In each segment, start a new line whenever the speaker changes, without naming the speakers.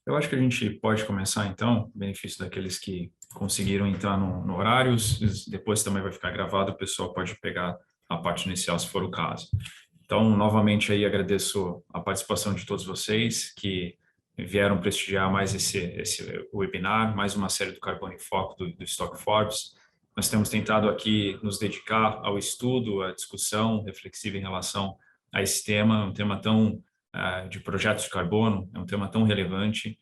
Eu acho que a gente pode começar, então, benefício daqueles que conseguiram entrar no horário, depois também vai ficar gravado, o pessoal pode pegar a parte inicial, se for o caso. Então, novamente aí agradeço a participação de todos vocês que vieram prestigiar mais esse webinar, mais uma série do Carbono em Foco do Stock Forbes. Nós temos tentado aqui nos dedicar ao estudo, à discussão reflexiva em relação a esse tema, um tema tão de projetos de carbono, é um tema tão relevante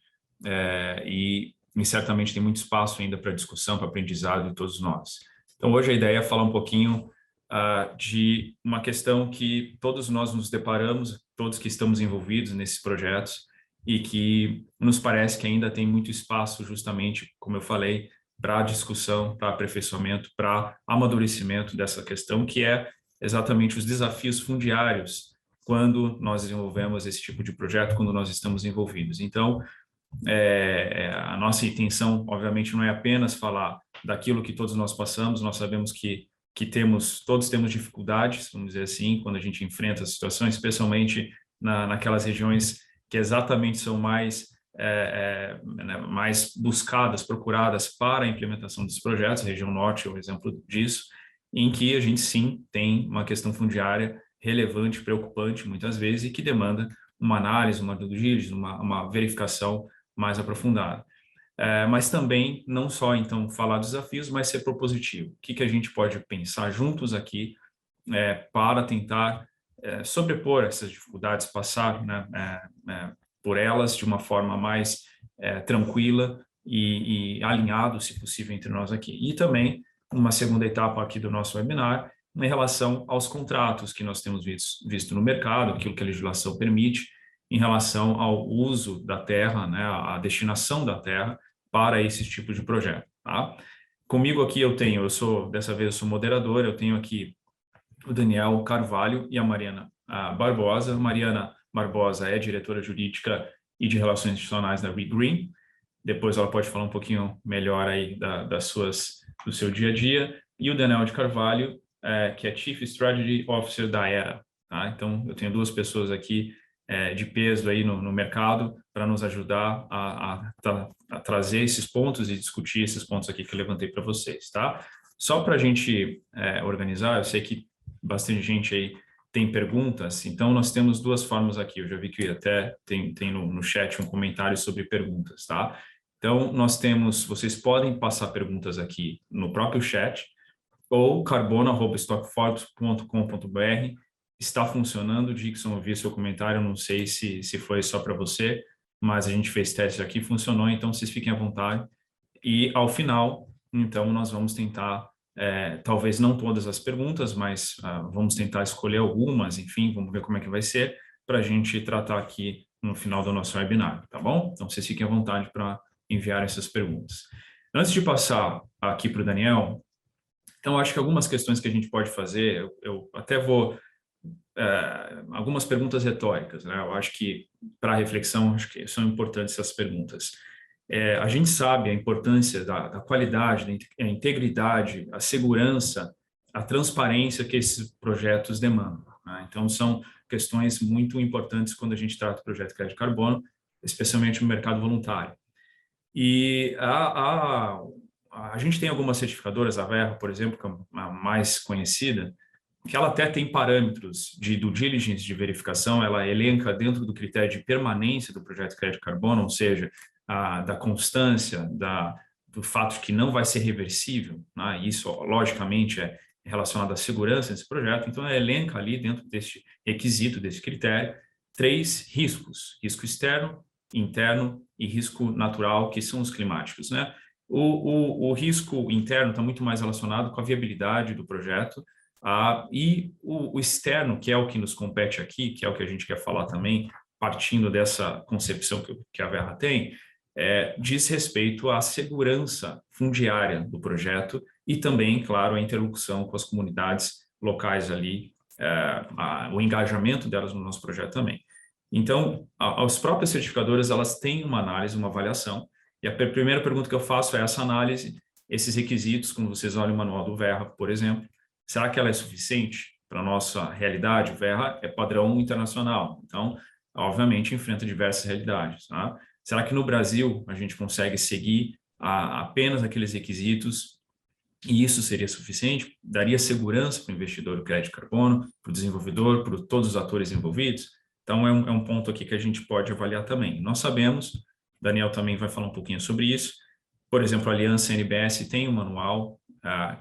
e certamente tem muito espaço ainda para discussão, para aprendizado de todos nós. Então, hoje a ideia é falar um pouquinho de uma questão que todos nós nos deparamos, todos que estamos envolvidos nesses projetos, e que nos parece que ainda tem muito espaço, justamente, como eu falei, para discussão, para aperfeiçoamento, para amadurecimento dessa questão, que é exatamente os desafios fundiários quando nós desenvolvemos esse tipo de projeto, quando nós estamos envolvidos. Então, a nossa intenção, obviamente, não é apenas falar daquilo que todos nós passamos, nós sabemos que todos temos dificuldades, vamos dizer assim, quando a gente enfrenta as situações, especialmente naquelas regiões que exatamente são mais buscadas, procuradas para a implementação dos projetos, a região norte é um exemplo disso, em que a gente sim tem uma questão fundiária relevante, preocupante muitas vezes e que demanda uma análise, uma due diligence, uma verificação mais aprofundada. Mas também, não só, então, falar dos desafios, mas ser propositivo. O que a gente pode pensar juntos aqui para tentar sobrepor essas dificuldades, passar, né, por elas de uma forma mais tranquila e alinhado, se possível, entre nós aqui. E também, uma segunda etapa aqui do nosso webinar, em relação aos contratos que nós temos visto no mercado, aquilo que a legislação permite, em relação ao uso da terra, né, a destinação da terra para esse tipo de projeto. Tá? Comigo aqui dessa vez eu sou moderador, eu tenho aqui o Daniel Carvalho e a Mariana Barbosa. Mariana Barbosa é diretora jurídica e de relações institucionais da ReGreen. Depois ela pode falar um pouquinho melhor aí do seu dia a dia. E o Daniel de Carvalho, que é Chief Strategy Officer da Era. Tá? Então, eu tenho duas pessoas aqui de peso aí no mercado para nos ajudar a trazer esses pontos e discutir esses pontos aqui que eu levantei para vocês, tá? Só para a gente organizar, eu sei que bastante gente aí tem perguntas, então nós temos duas formas aqui, eu já vi que até tem no chat um comentário sobre perguntas, tá? Então, vocês podem passar perguntas aqui no próprio chat, ou carbono@stockforbes.com.br. Está funcionando, Dixon, eu vi seu comentário, não sei se foi só para você, mas a gente fez teste aqui, funcionou, então vocês fiquem à vontade. E ao final, então, nós vamos tentar, talvez não todas as perguntas, mas vamos tentar escolher algumas, enfim, vamos ver como é que vai ser, para a gente tratar aqui no final do nosso webinar, tá bom? Então, vocês fiquem à vontade para enviar essas perguntas. Antes de passar aqui para o Daniel, então, acho que algumas questões que a gente pode fazer, eu até vou algumas perguntas retóricas, né? Eu acho que, para reflexão, acho que são importantes essas perguntas. A gente sabe a importância da qualidade, da integridade, a segurança, a transparência que esses projetos demandam, né? Então, são questões muito importantes quando a gente trata do projeto de crédito de carbono, especialmente no mercado voluntário. E a gente tem algumas certificadoras, a Verra, por exemplo, que é a mais conhecida, que ela até tem parâmetros de due diligence, de verificação, ela elenca dentro do critério de permanência do projeto de crédito de carbono, ou seja, da constância, do fato de que não vai ser reversível, né? Isso, logicamente, é relacionado à segurança desse projeto, então ela elenca ali, dentro desse requisito, desse critério, 3 riscos: risco externo, interno e risco natural, que são os climáticos, né? O risco interno está muito mais relacionado com a viabilidade do projeto, e o externo, que é o que nos compete aqui, que é o que a gente quer falar também, partindo dessa concepção que a Verra tem, diz respeito à segurança fundiária do projeto e também, claro, a interlocução com as comunidades locais ali, o engajamento delas no nosso projeto também. Então, as próprias certificadoras, elas têm uma análise, uma avaliação, e a primeira pergunta que eu faço é essa análise, esses requisitos, quando vocês olham o manual do Verra, por exemplo, será que ela é suficiente para a nossa realidade? O Verra é padrão internacional, então, obviamente, enfrenta diversas realidades, tá? Será que no Brasil a gente consegue seguir apenas aqueles requisitos e isso seria suficiente? Daria segurança para o investidor do crédito de carbono, para o desenvolvedor, para todos os atores envolvidos? Então, é um ponto aqui que a gente pode avaliar também. Nós sabemos, Daniel também vai falar um pouquinho sobre isso. Por exemplo, a Aliança NBS tem um manual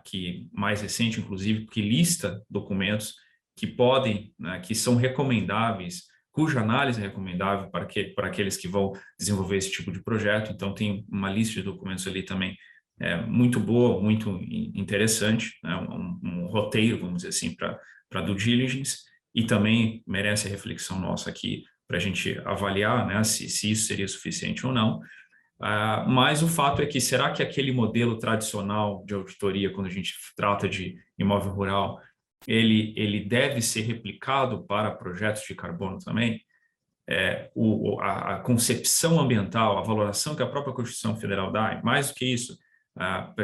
que mais recente, inclusive, que lista documentos que podem, né, que são recomendáveis, cuja análise é recomendável para aqueles que vão desenvolver esse tipo de projeto. Então, tem uma lista de documentos ali também muito boa, muito interessante, né? Um roteiro, vamos dizer assim, para due diligence, e também merece a reflexão nossa aqui para a gente avaliar, né, se isso seria suficiente ou não. Mas o fato é que, será que aquele modelo tradicional de auditoria, quando a gente trata de imóvel rural, ele deve ser replicado para projetos de carbono também? A concepção ambiental, a valoração que a própria Constituição Federal dá, mais do que isso,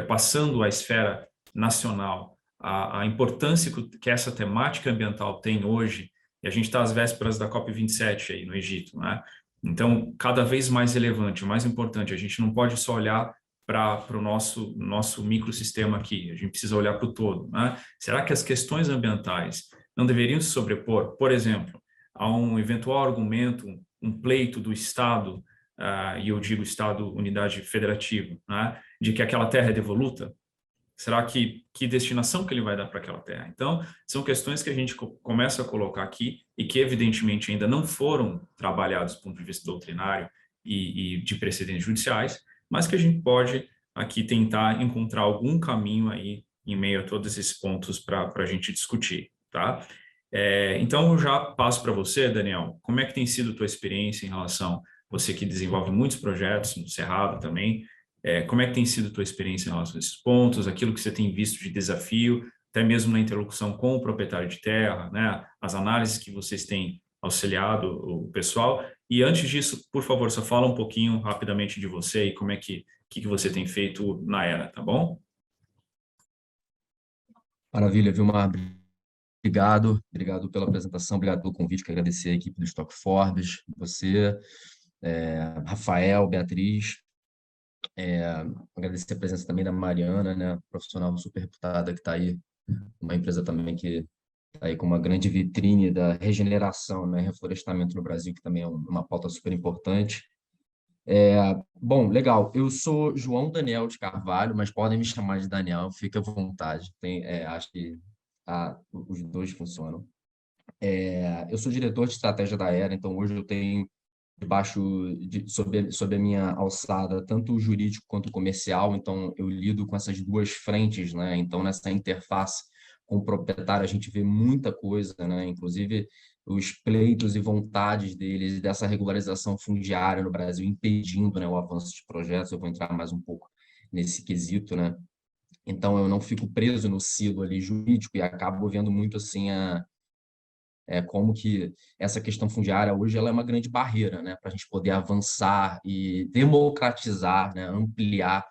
passando à esfera nacional, a importância que essa temática ambiental tem hoje, e a gente está às vésperas da COP27 aí no Egito, né? Então, cada vez mais relevante, mais importante, a gente não pode só olhar para o nosso microsistema aqui, a gente precisa olhar para o todo, né? Será que as questões ambientais não deveriam se sobrepor, por exemplo, a um eventual argumento, um pleito do Estado, e eu digo Estado, unidade federativa, né, de que aquela terra é devoluta? Será que destinação que ele vai dar para aquela terra? Então, são questões que a gente começa a colocar aqui e que, evidentemente, ainda não foram trabalhados do ponto de vista doutrinário e de precedentes judiciais, mas que a gente pode aqui tentar encontrar algum caminho aí em meio a todos esses pontos para a gente discutir, tá? Então, eu já passo para você, Daniel, como é que tem sido a tua experiência em relação, você que desenvolve muitos projetos no Cerrado também, como é que tem sido a tua experiência em relação a esses pontos, aquilo que você tem visto de desafio, até mesmo na interlocução com o proprietário de terra, né, as análises que vocês têm auxiliado o pessoal. E antes disso, por favor, só fala um pouquinho rapidamente de você e como é que você tem feito na Era, tá bom?
Maravilha, Vilmar. Obrigado pela apresentação, obrigado pelo convite, quero agradecer a equipe do Stock Forbes, você, Rafael, Beatriz, agradecer a presença também da Mariana, né, profissional super reputada que está aí, uma empresa também que está aí com uma grande vitrine da regeneração, né, reflorestamento no Brasil, que também é uma pauta super importante. Bom, legal, eu sou João Daniel de Carvalho, mas podem me chamar de Daniel, fica à vontade, acho que os dois funcionam. Eu sou diretor de estratégia da Era, então hoje eu tenho sob a minha alçada tanto o jurídico quanto o comercial, então eu lido com essas duas frentes, né? Então nessa interface com o proprietário a gente vê muita coisa, né? Inclusive os pleitos e vontades deles dessa regularização fundiária no Brasil impedindo, né, o avanço de projetos. Eu vou entrar mais um pouco nesse quesito, né? Então eu não fico preso no silo ali jurídico e acabo vendo muito assim como que essa questão fundiária hoje ela é uma grande barreira, né, para a gente poder avançar e democratizar, né, ampliar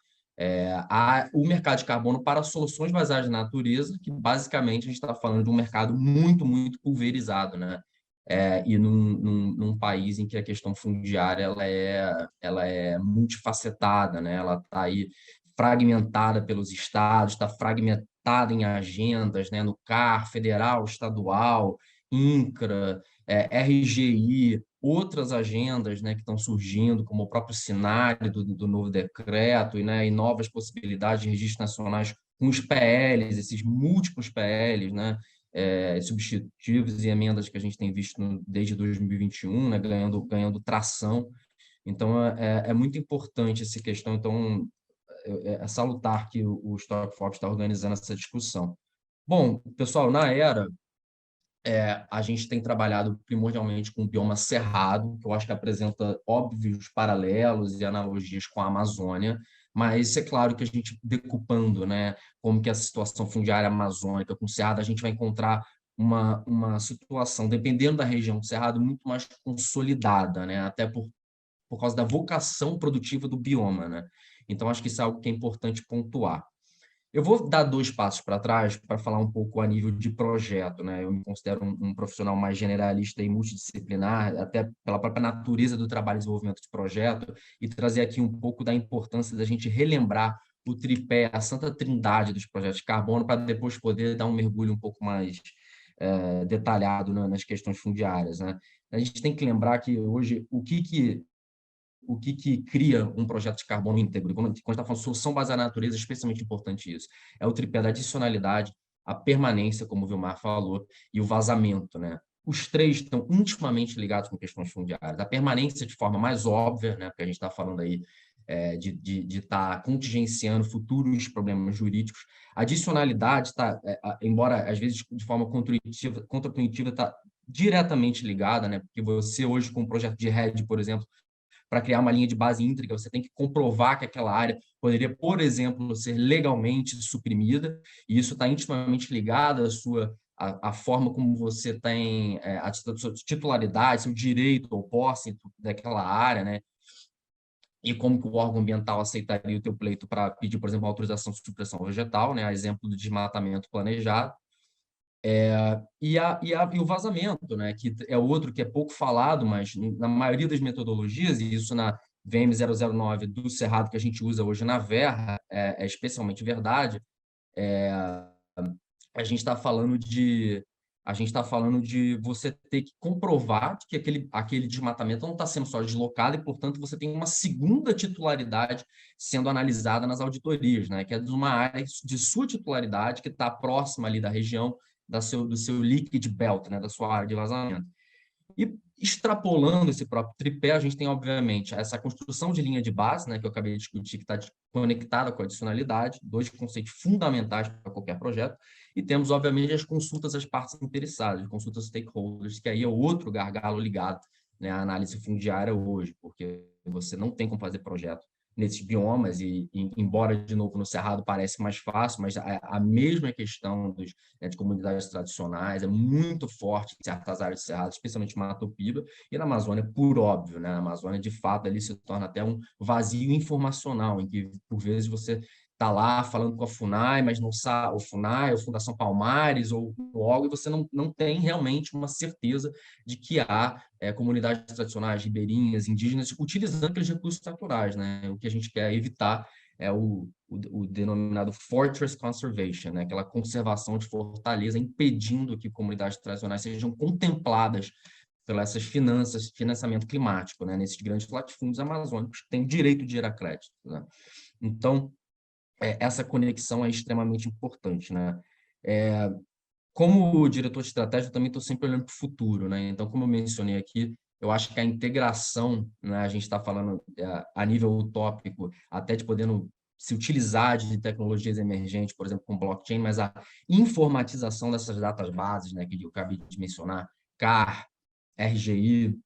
o mercado de carbono para soluções baseadas na natureza, que basicamente a gente está falando de um mercado muito, muito pulverizado, né? E num país em que a questão fundiária ela é multifacetada, né? Ela está aí fragmentada pelos estados, está fragmentada em agendas, né? No CAR, federal, estadual, INCRA, RGI, outras agendas, né, que estão surgindo, como o próprio cenário do novo decreto, e novas possibilidades de registros nacionais com os PLs, esses múltiplos PLs, né, substitutivos e emendas que a gente tem visto desde 2021, né, ganhando tração. Então, é muito importante essa questão. Então, é salutar que o Stock Forbes está organizando essa discussão. Bom, pessoal, na Era, a gente tem trabalhado primordialmente com o bioma cerrado, que eu acho que apresenta óbvios paralelos e analogias com a Amazônia, mas é claro que a gente decupando, né, como que a situação fundiária amazônica com o cerrado, a gente vai encontrar uma situação, dependendo da região do cerrado, muito mais consolidada, né, até por causa da vocação produtiva do bioma, né? Então, acho que isso é algo que é importante pontuar. Eu vou dar 2 passos para trás para falar um pouco a nível de projeto, né? Eu me considero um profissional mais generalista e multidisciplinar, até pela própria natureza do trabalho de desenvolvimento de projeto, e trazer aqui um pouco da importância da gente relembrar o tripé, a santa trindade dos projetos de carbono, para depois poder dar um mergulho um pouco mais detalhado, né, nas questões fundiárias, né? A gente tem que lembrar que hoje o que cria um projeto de carbono íntegro. Quando a gente está falando de solução baseada na natureza, é especialmente importante isso. É o tripé da adicionalidade, a permanência, como o Vilmar falou, e o vazamento, né? Os três estão intimamente ligados com questões fundiárias. A permanência de forma mais óbvia, né? Porque a gente está falando aí de estar contingenciando futuros problemas jurídicos. A adicionalidade está, embora às vezes de forma contraintuitiva, está diretamente ligada, né? Porque você hoje com um projeto de rede, por exemplo, para criar uma linha de base íntegra, você tem que comprovar que aquela área poderia, por exemplo, ser legalmente suprimida, e isso está intimamente ligado à forma como você tem a sua titularidade, seu direito ou posse daquela área, né? E como que o órgão ambiental aceitaria o teu pleito para pedir, por exemplo, autorização de supressão vegetal, né? A exemplo do desmatamento planejado. E o vazamento, né, que é outro que é pouco falado, mas na maioria das metodologias, e isso na VM009 do Cerrado que a gente usa hoje na Verra, é especialmente verdade, a gente está falando de você ter que comprovar que aquele desmatamento não está sendo só deslocado e, portanto, você tem uma segunda titularidade sendo analisada nas auditorias, né? Que é de uma área de sua titularidade que está próxima ali da região do seu liquid belt, né? Da sua área de vazamento. E extrapolando esse próprio tripé, a gente tem, obviamente, essa construção de linha de base, né, que eu acabei de discutir, que está conectada com a adicionalidade, 2 conceitos fundamentais para qualquer projeto, e temos, obviamente, as consultas às partes interessadas, consultas stakeholders, que aí é outro gargalo ligado, né, à análise fundiária hoje, porque você não tem como fazer projeto nesses biomas, embora, de novo, no Cerrado parece mais fácil, mas a mesma questão de comunidades tradicionais é muito forte em certas áreas de Cerrado, especialmente Mata Piba, e na Amazônia, por óbvio, né? A Amazônia, de fato, ali se torna até um vazio informacional, em que, por vezes, você está lá falando com a FUNAI, mas não sabe, o FUNAI, ou Fundação Palmares, ou algo, e você não tem realmente uma certeza de que há comunidades tradicionais, ribeirinhas, indígenas, utilizando aqueles recursos naturais, né? O que a gente quer evitar é o denominado Fortress Conservation, né? Aquela conservação de fortaleza, impedindo que comunidades tradicionais sejam contempladas pelas essas financiamento climático, né? Nesses grandes latifúndios amazônicos que têm direito de gerar crédito, né? Então, essa conexão é extremamente importante, né? Como diretor de estratégia, eu também estou sempre olhando para o futuro, né? Então, como eu mencionei aqui, eu acho que a integração, né, a gente está falando a nível utópico, até de podendo se utilizar de tecnologias emergentes, por exemplo, com blockchain, mas a informatização dessas datas bases, né, que eu acabei de mencionar, CAR, RGI,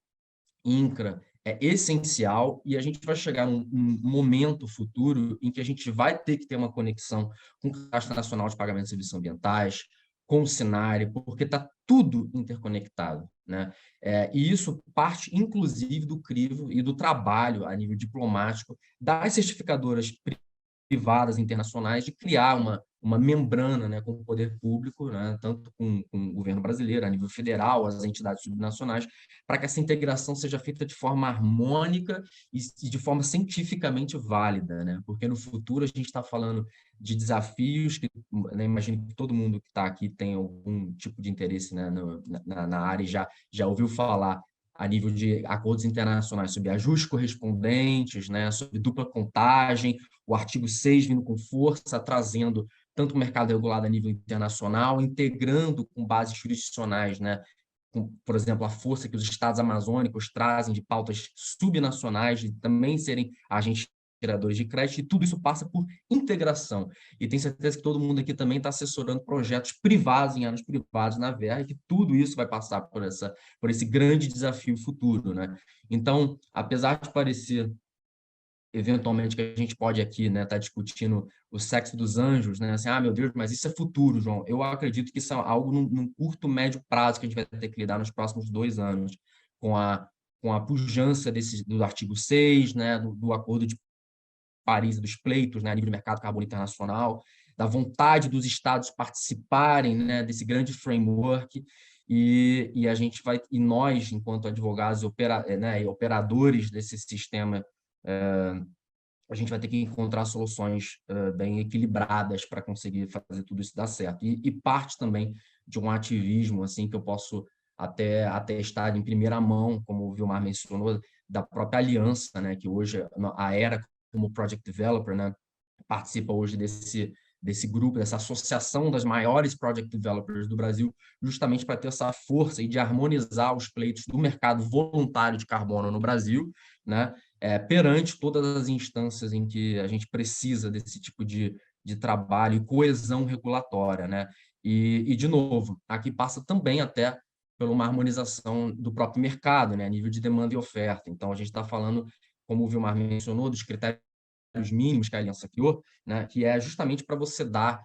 INCRA, é essencial e a gente vai chegar num momento futuro em que a gente vai ter que ter uma conexão com a Caixa Nacional de Pagamento de Serviços Ambientais, com o Sinare, porque está tudo interconectado, né? E isso parte, inclusive, do crivo e do trabalho a nível diplomático das certificadoras privadas internacionais de criar uma membrana, né, com o poder público, né, tanto com o governo brasileiro, a nível federal, as entidades subnacionais, para que essa integração seja feita de forma harmônica e de forma cientificamente válida, né? Porque no futuro a gente está falando de desafios que, né, imagino que todo mundo que está aqui tem algum tipo de interesse, né, na área e já ouviu falar a nível de acordos internacionais sobre ajustes correspondentes, né, sobre dupla contagem, o artigo 6 vindo com força, trazendo tanto o mercado regulado a nível internacional, integrando com bases jurisdicionais, né, com, por exemplo, a força que os estados amazônicos trazem de pautas subnacionais, de também serem agentes geradores de crédito, e tudo isso passa por integração. E tenho certeza que todo mundo aqui também está assessorando projetos privados, em anos privados na Verra, e que tudo isso vai passar por esse grande desafio futuro, né? Então, apesar de parecer eventualmente que a gente pode aqui, né, tá discutindo o sexo dos anjos, né, assim, meu Deus, mas isso é futuro, João. Eu acredito que isso é algo num curto, médio prazo que a gente vai ter que lidar nos próximos 2 anos, com a pujança do artigo 6, né, do Acordo de Paris, dos pleitos, né, a nível de mercado carbono internacional, da vontade dos estados participarem, né, desse grande framework, e a gente vai, e nós, enquanto advogados e operadores desse sistema, a gente vai ter que encontrar soluções bem equilibradas para conseguir fazer tudo isso dar certo. E parte também de um ativismo assim que eu posso até estar em primeira mão, como o Vilmar mencionou, da própria aliança, né, que hoje a Era, como Project Developer, né, participa hoje desse grupo, dessa associação das maiores project developers do Brasil, justamente para ter essa força e de harmonizar os pleitos do mercado voluntário de carbono no Brasil, né, perante todas as instâncias em que a gente precisa desse tipo de trabalho e coesão regulatória, né? De novo, aqui passa também até por uma harmonização do próprio mercado, né, a nível de demanda e oferta. Então, a gente está falando, como o Vilmar mencionou, dos critérios mínimos que a aliança criou, né, que é justamente para você dar.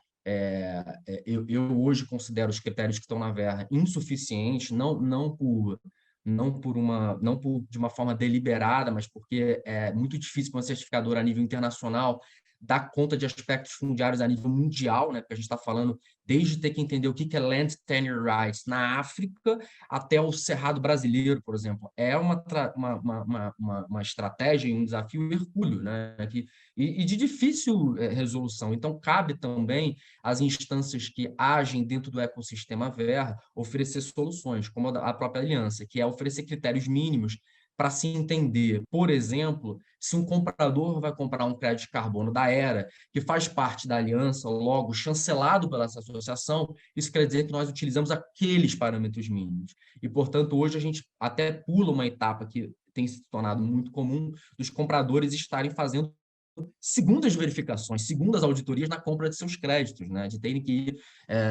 Eu hoje considero os critérios que estão na Verra insuficientes, não de uma forma deliberada, mas porque é muito difícil para uma certificadora a nível internacional dar conta de aspectos fundiários a nível mundial, né? Porque a gente está falando desde ter que entender o que é Land Tenure Rights na África até o Cerrado brasileiro, por exemplo. É uma estratégia e um desafio hercúleo, né? E de difícil resolução. Então, cabe também às instâncias que agem dentro do ecossistema Verra oferecer soluções, como a própria aliança, que é oferecer critérios mínimos para se entender, por exemplo, se um comprador vai comprar um crédito de carbono da Era, que faz parte da aliança, logo chancelado pela essa associação, isso quer dizer que nós utilizamos aqueles parâmetros mínimos. E, portanto, hoje a gente até pula uma etapa que tem se tornado muito comum dos compradores estarem fazendo segundas verificações, segundas auditorias na compra de seus créditos, né? De terem que ir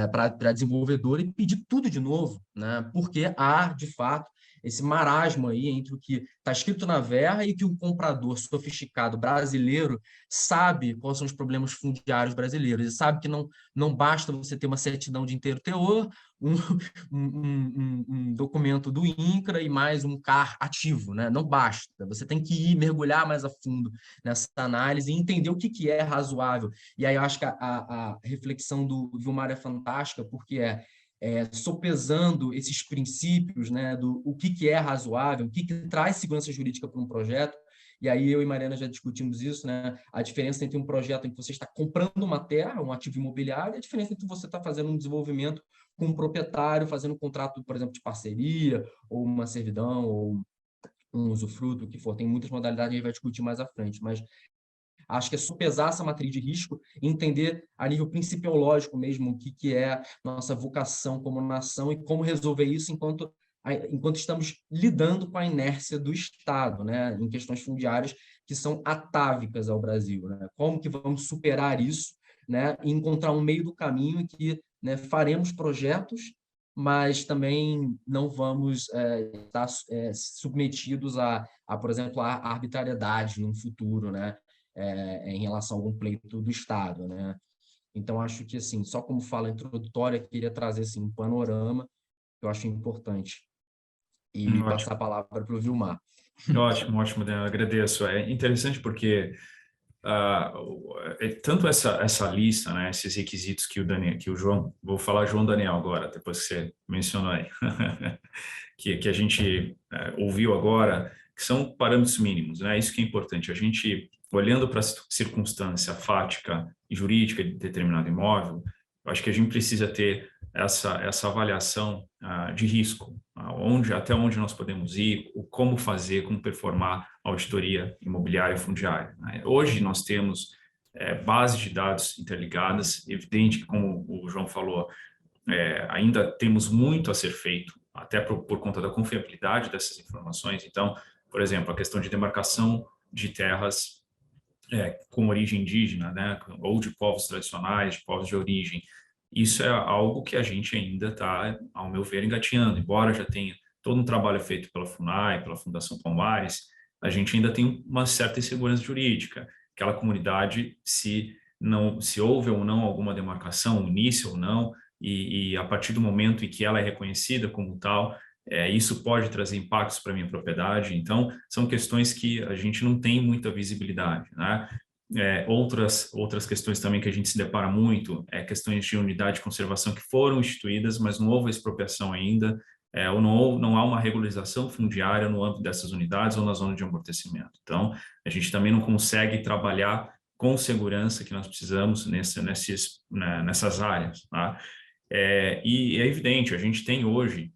para a desenvolvedora e pedir tudo de novo, né? Porque há, de fato, esse marasmo aí entre o que está escrito na Verra e que o comprador sofisticado brasileiro sabe quais são os problemas fundiários brasileiros. E sabe que não basta você ter uma certidão de inteiro teor, um documento do INCRA e mais um CAR ativo, né? Não basta. Você tem que ir mergulhar mais a fundo nessa análise e entender o que é razoável. E aí eu acho que a reflexão do Vilmar é fantástica, porque sopesando esses princípios, né, do o que é razoável, o que traz segurança jurídica para um projeto. E aí eu e Mariana já discutimos isso, né? A diferença entre um projeto em que você está comprando uma terra, um ativo imobiliário, e a diferença entre você estar fazendo um desenvolvimento com um proprietário, fazendo um contrato, por exemplo, de parceria, ou uma servidão, ou um usufruto, o que for. Tem muitas modalidades, a gente vai discutir mais à frente, mas acho que é sopesar essa matriz de risco e entender a nível principiológico mesmo o que é nossa vocação como nação e como resolver isso enquanto estamos lidando com a inércia do Estado, né, em questões fundiárias que são atávicas ao Brasil, né? Como que vamos superar isso, né, e encontrar um meio do caminho em que, né, faremos projetos, mas também não vamos estar submetidos por exemplo, à arbitrariedade no futuro, né? Em relação a algum pleito do Estado, né? Então, acho que, assim, só como fala introdutória, queria trazer assim, um panorama que eu acho importante e passar
Ótimo,
a palavra para o Vilmar.
ótimo, ótimo, Daniel, agradeço. É interessante porque tanto essa lista, né, esses requisitos que o João, vou falar João Daniel agora, depois que você mencionou aí, que a gente ouviu agora, que são parâmetros mínimos, né? Isso que é importante. A gente, olhando para a circunstância fática e jurídica de determinado imóvel, eu acho que a gente precisa ter essa avaliação de risco, até onde nós podemos ir, como fazer, como performar a auditoria imobiliária e fundiária, né? Hoje nós temos bases de dados interligadas, evidente que, como o João falou, ainda temos muito a ser feito, até por conta da confiabilidade dessas informações. Então, por exemplo, a questão de demarcação de terras com origem indígena, né, ou de povos tradicionais, de povos de origem, isso é algo que a gente ainda está, ao meu ver, engatinhando. Embora já tenha todo um trabalho feito pela FUNAI, pela Fundação Palmares, a gente ainda tem uma certa insegurança jurídica. Aquela comunidade, se houve ou não alguma demarcação, início ou não, e a partir do momento em que ela é reconhecida como tal, isso pode trazer impactos para a minha propriedade. Então, são questões que a gente não tem muita visibilidade, né? Outras questões também que a gente se depara muito é questões de unidade de conservação que foram instituídas, mas não houve expropriação ainda, ou não há uma regularização fundiária no âmbito dessas unidades ou na zona de amortecimento. Então, a gente também não consegue trabalhar com segurança que nós precisamos nessas áreas. Tá? E é evidente, a gente tem hoje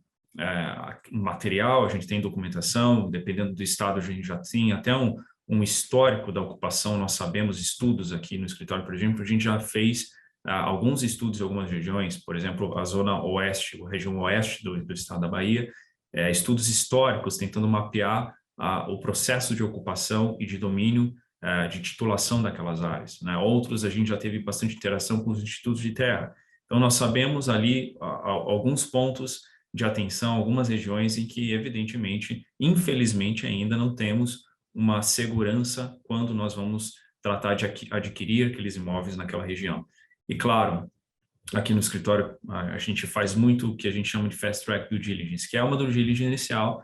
material, a gente tem documentação, dependendo do estado, a gente já tem até um histórico da ocupação, nós sabemos estudos aqui no escritório, por exemplo, a gente já fez alguns estudos em algumas regiões, por exemplo, a zona oeste, a região oeste do estado da Bahia, estudos históricos tentando mapear o processo de ocupação e de domínio de titulação daquelas áreas. Né? Outros, a gente já teve bastante interação com os institutos de terra. Então, nós sabemos ali alguns pontos de atenção, algumas regiões em que, evidentemente, infelizmente, ainda não temos uma segurança quando nós vamos tratar de adquirir aqueles imóveis naquela região. E, claro, aqui no escritório, a gente faz muito o que a gente chama de fast track due diligence, que é uma due diligence inicial,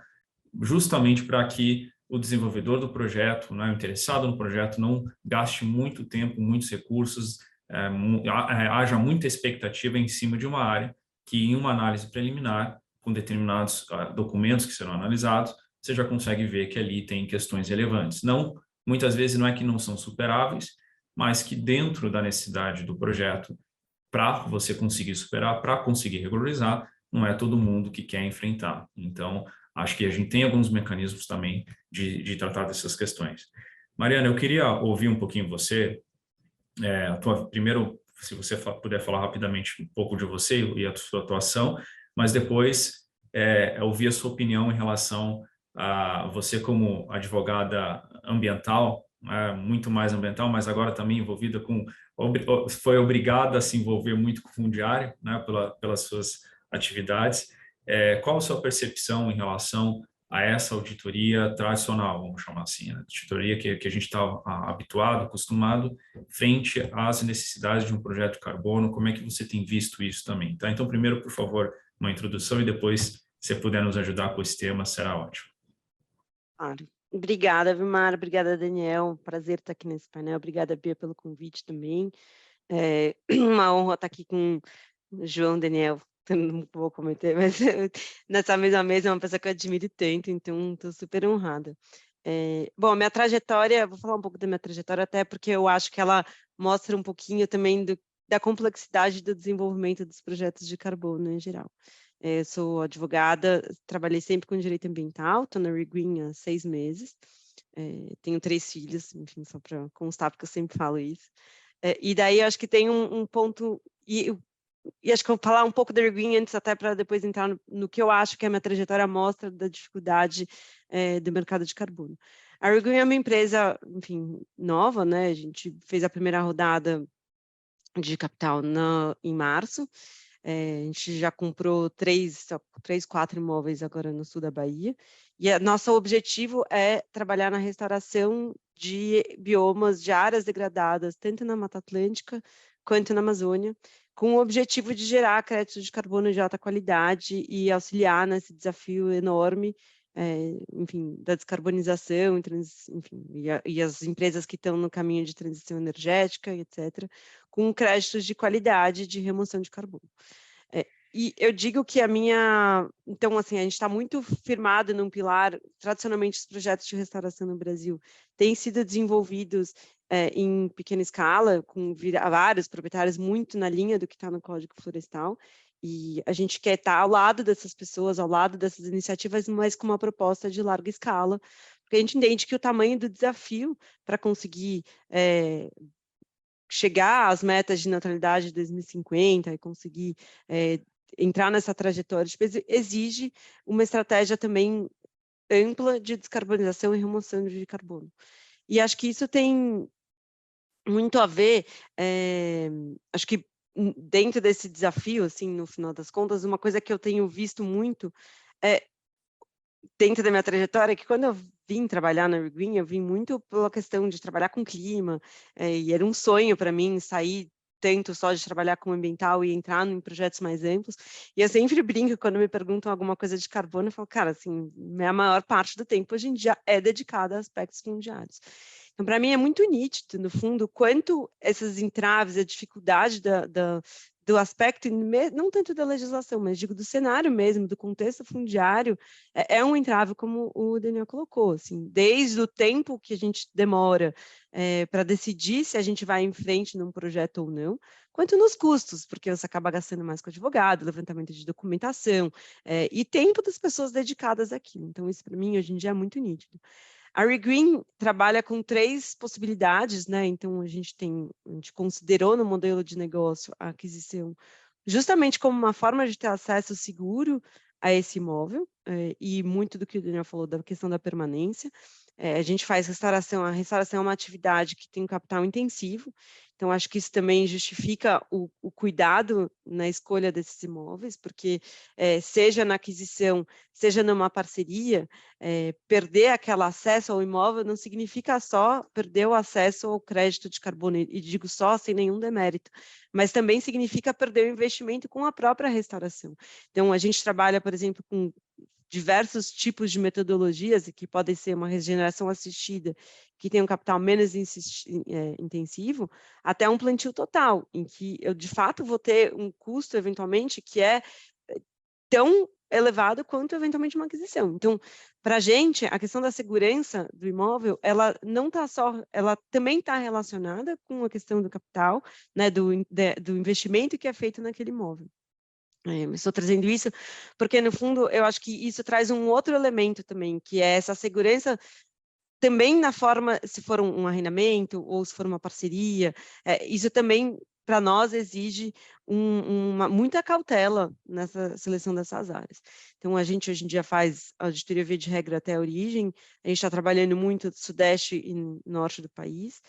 justamente para que o desenvolvedor do projeto, né, o interessado no projeto, não gaste muito tempo, muitos recursos, haja muita expectativa em cima de uma área que, em uma análise preliminar, com determinados documentos que serão analisados, você já consegue ver que ali tem questões relevantes. Muitas vezes não é que não são superáveis, mas que dentro da necessidade do projeto, para você conseguir superar, para conseguir regularizar, não é todo mundo que quer enfrentar. Então, acho que a gente tem alguns mecanismos também de tratar dessas questões. Mariana, eu queria ouvir um pouquinho você, primeiro, se você puder falar rapidamente um pouco de você e a sua atuação, mas depois ouvir a sua opinião em relação a você como advogada ambiental, muito mais ambiental, mas agora também envolvida foi obrigada a se envolver muito com fundiário, né, pelas suas atividades. Qual a sua percepção em relação a essa auditoria tradicional, vamos chamar assim, a auditoria que a gente está habituado, acostumado, frente às necessidades de um projeto de carbono? Como é que você tem visto isso também? Tá? Então, primeiro, por favor, uma introdução e depois, se puder nos ajudar com esse tema, será ótimo.
Claro. Obrigada, Vilmar. Obrigada, Daniel. Prazer estar aqui nesse painel. Obrigada, Bia, pelo convite também. É uma honra estar aqui com o João, Daniel. Não vou comentar, mas nessa mesma mesa é uma pessoa que eu admiro tanto, então estou super honrada. Bom, minha trajetória, vou falar um pouco da minha trajetória, até porque eu acho que ela mostra um pouquinho também da complexidade do desenvolvimento dos projetos de carbono em geral. Sou advogada, trabalhei sempre com direito ambiental, estou na Regreen há 6 meses, tenho 3 filhos, enfim, só para constar, porque eu sempre falo isso. E daí eu acho que tem um ponto, e acho que eu vou falar um pouco da Regreen antes, até para depois entrar no que eu acho que a minha trajetória mostra da dificuldade do mercado de carbono. A Regreen é uma empresa, enfim, nova, né? A gente fez a primeira rodada de capital em março. A gente já comprou 4 imóveis agora no sul da Bahia, e nosso objetivo é trabalhar na restauração de biomas de áreas degradadas, tanto na Mata Atlântica quanto na Amazônia, com o objetivo de gerar créditos de carbono de alta qualidade e auxiliar nesse desafio enorme, enfim, da descarbonização, enfim, e as empresas que estão no caminho de transição energética, etc., com créditos de qualidade de remoção de carbono. E eu digo que então, assim, a gente está muito firmado num pilar. Tradicionalmente, os projetos de restauração no Brasil têm sido desenvolvidos em pequena escala, com vários proprietários muito na linha do que está no Código Florestal, e a gente quer estar ao lado dessas pessoas, ao lado dessas iniciativas, mas com uma proposta de larga escala, porque a gente entende que o tamanho do desafio para conseguir chegar às metas de neutralidade de 2050 e conseguir entrar nessa trajetória exige uma estratégia também ampla de descarbonização e remoção de carbono. E acho que isso tem muito a ver, acho que dentro desse desafio, assim, no final das contas, uma coisa que eu tenho visto muito dentro da minha trajetória, que quando eu vim trabalhar na Regreen, eu vim muito pela questão de trabalhar com clima, e era um sonho para mim sair tanto só de trabalhar com ambiental e entrar em projetos mais amplos. E eu sempre brinco quando me perguntam alguma coisa de carbono, eu falo, cara, assim, a maior parte do tempo hoje em dia é dedicada a aspectos fundiários. Então, para mim, é muito nítido, no fundo, quanto essas entraves, a dificuldade do aspecto, não tanto da legislação, mas digo do cenário mesmo, do contexto fundiário, é um entrave, como o Daniel colocou, assim, desde o tempo que a gente demora para decidir se a gente vai em frente num projeto ou não, quanto nos custos, porque você acaba gastando mais com advogado, levantamento de documentação, e tempo das pessoas dedicadas àquilo. Então, isso para mim, hoje em dia, é muito nítido. A ReGreen trabalha com 3 possibilidades, né? Então, a gente considerou no modelo de negócio a aquisição justamente como uma forma de ter acesso seguro a esse imóvel, e muito do que o Daniel falou da questão da permanência. A gente faz restauração, a restauração é uma atividade que tem um capital intensivo, então acho que isso também justifica o cuidado na escolha desses imóveis, porque seja na aquisição, seja numa parceria, perder aquele acesso ao imóvel não significa só perder o acesso ao crédito de carbono, e digo só sem nenhum demérito, mas também significa perder o investimento com a própria restauração. Então, a gente trabalha, por exemplo, com diversos tipos de metodologias, que podem ser uma regeneração assistida, que tem um capital menos intensivo, até um plantio total, em que eu, de fato, vou ter um custo, eventualmente, que é tão elevado quanto, eventualmente, uma aquisição. Então, para a gente, a questão da segurança do imóvel, ela não está só, ela também está relacionada com a questão do capital, né, do investimento que é feito naquele imóvel. Estou trazendo isso porque, no fundo, eu acho que isso traz um outro elemento também, que é essa segurança também na forma, se for um arrendamento ou se for uma parceria, isso também, para nós, exige muita cautela nessa seleção dessas áreas. Então, a gente, hoje em dia, faz auditoria via de regra até a origem, a gente está trabalhando muito no sudeste e no norte do país,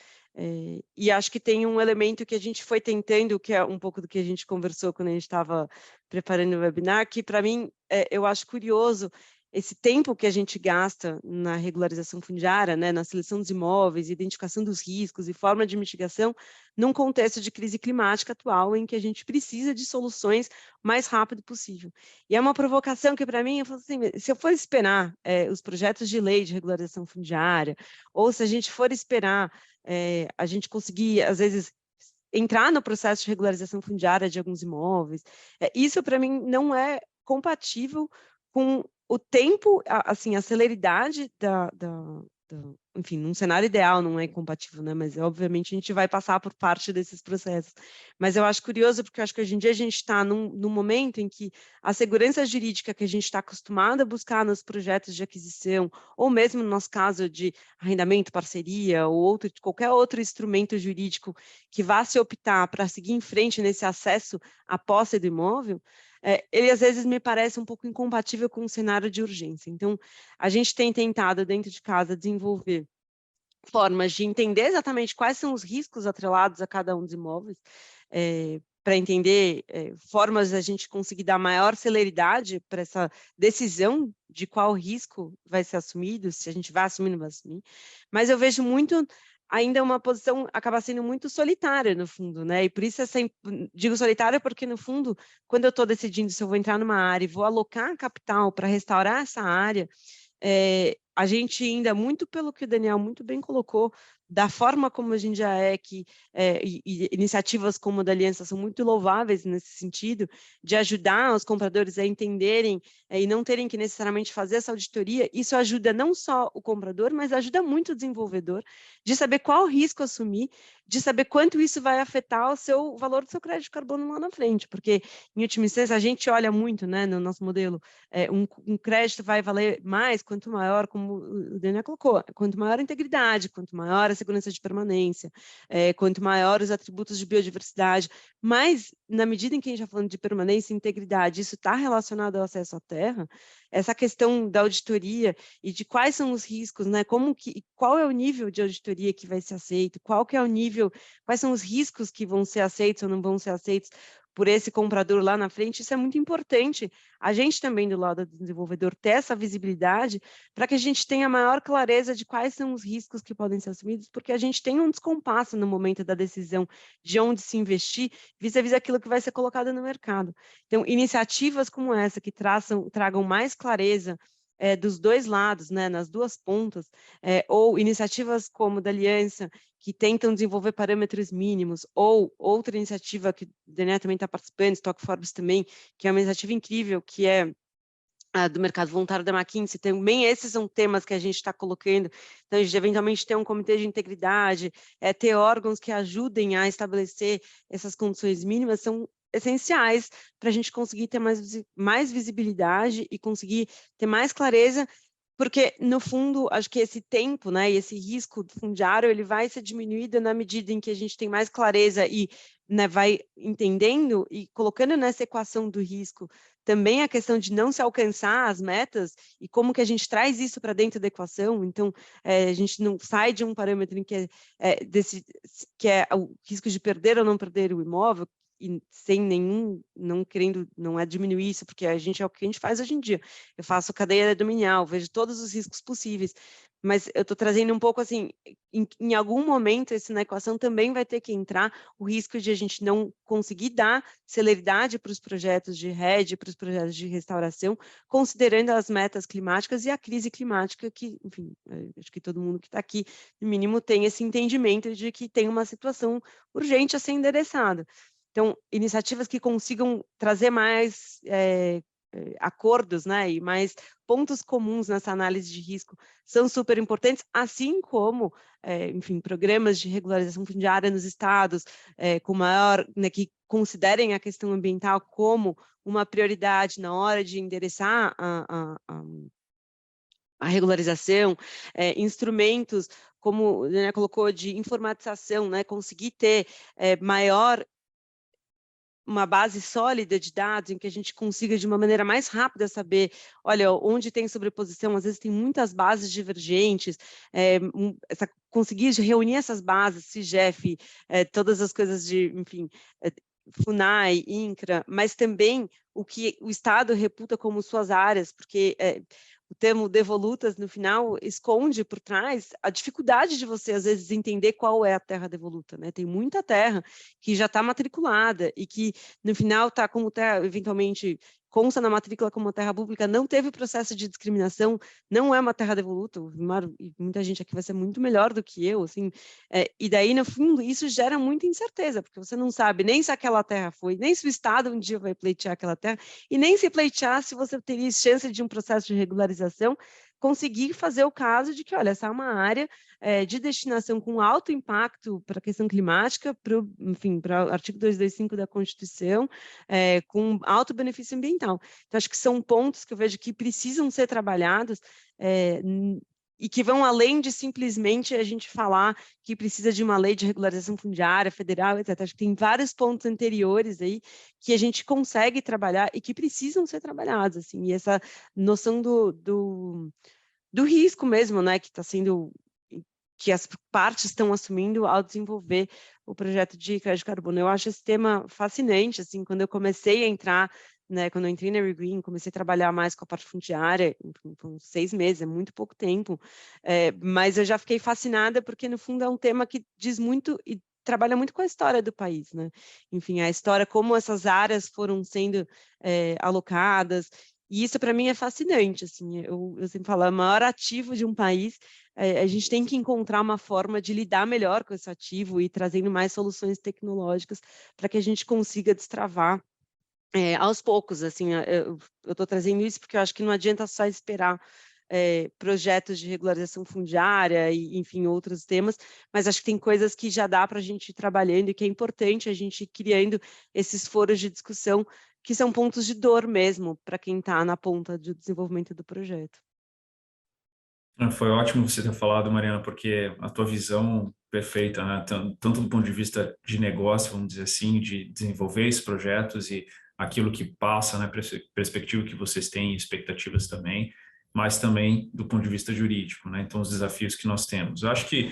e acho que tem um elemento que a gente foi tentando, que é um pouco do que a gente conversou quando a gente estava preparando o webinar, que, para mim, eu acho curioso esse tempo que a gente gasta na regularização fundiária, né, na seleção dos imóveis, identificação dos riscos e forma de mitigação, num contexto de crise climática atual, em que a gente precisa de soluções o mais rápido possível. E é uma provocação que, para mim, eu falo assim, se eu for esperar os projetos de lei de regularização fundiária, ou se a gente for esperar a gente conseguir, às vezes, entrar no processo de regularização fundiária de alguns imóveis, isso, para mim, não é compatível com o tempo, assim, a celeridade enfim, num cenário ideal não é incompatível, né? Mas, obviamente, a gente vai passar por parte desses processos. Mas eu acho curioso, porque eu acho que hoje em dia a gente está num momento em que a segurança jurídica que a gente está acostumado a buscar nos projetos de aquisição, ou mesmo no nosso caso de arrendamento, parceria, ou qualquer outro instrumento jurídico que vá se optar para seguir em frente nesse acesso à posse do imóvel, ele às vezes me parece um pouco incompatível com o cenário de urgência. Então, a gente tem tentado, dentro de casa, desenvolver formas de entender exatamente quais são os riscos atrelados a cada um dos imóveis, para entender formas da gente conseguir dar maior celeridade para essa decisão de qual risco vai ser assumido, se a gente vai assumir ou não vai assumir. Mas eu vejo muito ainda uma posição acaba sendo muito solitária, no fundo, né? E por isso digo solitária porque, no fundo, quando eu estou decidindo se eu vou entrar numa área e vou alocar capital para restaurar essa área, a gente ainda, muito pelo que o Daniel muito bem colocou, da forma como a gente já e iniciativas como a da Aliança são muito louváveis nesse sentido, de ajudar os compradores a entenderem e não terem que necessariamente fazer essa auditoria. Isso ajuda não só o comprador, mas ajuda muito o desenvolvedor de saber qual risco assumir, de saber quanto isso vai afetar o valor do seu crédito de carbono lá na frente, porque, em última instância, a gente olha muito, né, no nosso modelo, um crédito vai valer mais quanto maior, como o Daniel colocou, quanto maior a integridade, quanto maior a segurança de permanência, quanto maior os atributos de biodiversidade, mas, na medida em que a gente está falando de permanência e integridade, isso está relacionado ao acesso à terra, essa questão da auditoria e de quais são os riscos, né? Qual é o nível de auditoria que vai ser aceito, quais são os riscos que vão ser aceitos ou não vão ser aceitos por esse comprador lá na frente, isso é muito importante. A gente também, do lado do desenvolvedor, ter essa visibilidade para que a gente tenha maior clareza de quais são os riscos que podem ser assumidos, porque a gente tem um descompasso no momento da decisão de onde se investir, vis-à-vis aquilo que vai ser colocado no mercado. Então, iniciativas como essa, que tragam mais clareza dos dois lados, né, nas duas pontas, ou iniciativas como da Aliança, que tentam desenvolver parâmetros mínimos, ou outra iniciativa que o Daniel também está participando, Stock Forbes também, que é uma iniciativa incrível, que é do mercado voluntário da McKinsey, também esses são temas que a gente está colocando, então a gente eventualmente tem um comitê de integridade, ter órgãos que ajudem a estabelecer essas condições mínimas são essenciais para a gente conseguir ter mais visibilidade e conseguir ter mais clareza, porque, no fundo, acho que esse tempo, né, e esse risco fundiário, ele vai ser diminuído na medida em que a gente tem mais clareza e, né, vai entendendo e colocando nessa equação do risco também a questão de não se alcançar as metas e como que a gente traz isso para dentro da equação. Então, a gente não sai de um parâmetro em que que é o risco de perder ou não perder o imóvel, e sem nenhum, não querendo, não é diminuir isso, porque a gente é o que a gente faz hoje em dia. Eu faço cadeia dominial, vejo todos os riscos possíveis, mas eu estou trazendo um pouco assim, em algum momento, na equação também vai ter que entrar o risco de a gente não conseguir dar celeridade para os projetos de RED, para os projetos de restauração, considerando as metas climáticas e a crise climática que, enfim, acho que todo mundo que está aqui, no mínimo, tem esse entendimento de que tem uma situação urgente a ser endereçada. Então, iniciativas que consigam trazer mais acordos, né, e mais pontos comuns nessa análise de risco são super importantes, assim como, enfim, programas de regularização fundiária nos estados, com maior, né, que considerem a questão ambiental como uma prioridade na hora de endereçar a regularização, instrumentos como, né, colocou, de informatização, né, conseguir ter uma base sólida de dados em que a gente consiga de uma maneira mais rápida saber, olha, onde tem sobreposição, às vezes tem muitas bases divergentes, conseguir reunir essas bases, CIGEF, todas as coisas de, enfim, FUNAI, INCRA, mas também o que o Estado reputa como suas áreas, porque o termo devolutas, no final, esconde por trás a dificuldade de você, às vezes, entender qual é a terra devoluta, né? Tem muita terra que já está matriculada e que, no final, está como terra, eventualmente, consta na matrícula como terra pública, não teve processo de discriminação, não é uma terra devoluta, e muita gente aqui vai ser muito melhor do que eu, assim, e daí, no fundo, isso gera muita incerteza, porque você não sabe nem se aquela terra foi, nem se o Estado um dia vai pleitear aquela terra, e nem se pleitear se você teria chance de um processo de regularização, conseguir fazer o caso de que, olha, essa é uma área de destinação com alto impacto para a questão climática, enfim, para o artigo 225 da Constituição, com alto benefício ambiental. Então, acho que são pontos que eu vejo que precisam ser trabalhados e que vão além de simplesmente a gente falar que precisa de uma lei de regularização fundiária federal, etc. Acho que tem vários pontos anteriores aí que a gente consegue trabalhar e que precisam ser trabalhados, assim, e essa noção do risco mesmo, né, que está sendo, que as partes estão assumindo ao desenvolver o projeto de crédito de carbono. Eu acho esse tema fascinante, assim, quando eu comecei a entrar, né, quando eu entrei na Evergreen, comecei a trabalhar mais com a parte fundiária, com 6 meses, é muito pouco tempo, mas eu já fiquei fascinada porque, no fundo, é um tema que diz muito e trabalha muito com a história do país, né? Enfim, a história, como essas áreas foram sendo alocadas, e isso para mim é fascinante, assim, eu sempre falo, é o maior ativo de um país, a gente tem que encontrar uma forma de lidar melhor com esse ativo e trazendo mais soluções tecnológicas para que a gente consiga destravar aos poucos, assim, eu estou trazendo isso porque eu acho que não adianta só esperar projetos de regularização fundiária e, enfim, outros temas, mas acho que tem coisas que já dá para a gente ir trabalhando e que é importante a gente ir criando esses foros de discussão que são pontos de dor mesmo para quem está na ponta do desenvolvimento do projeto.
Foi ótimo você ter falado, Mariana, porque a tua visão perfeita, né? Tanto do ponto de vista de negócio, vamos dizer assim, de desenvolver esses projetos e aquilo que passa, né? Perspectiva que vocês têm, expectativas também, mas também do ponto de vista jurídico, né? Então, os desafios que nós temos. Eu acho que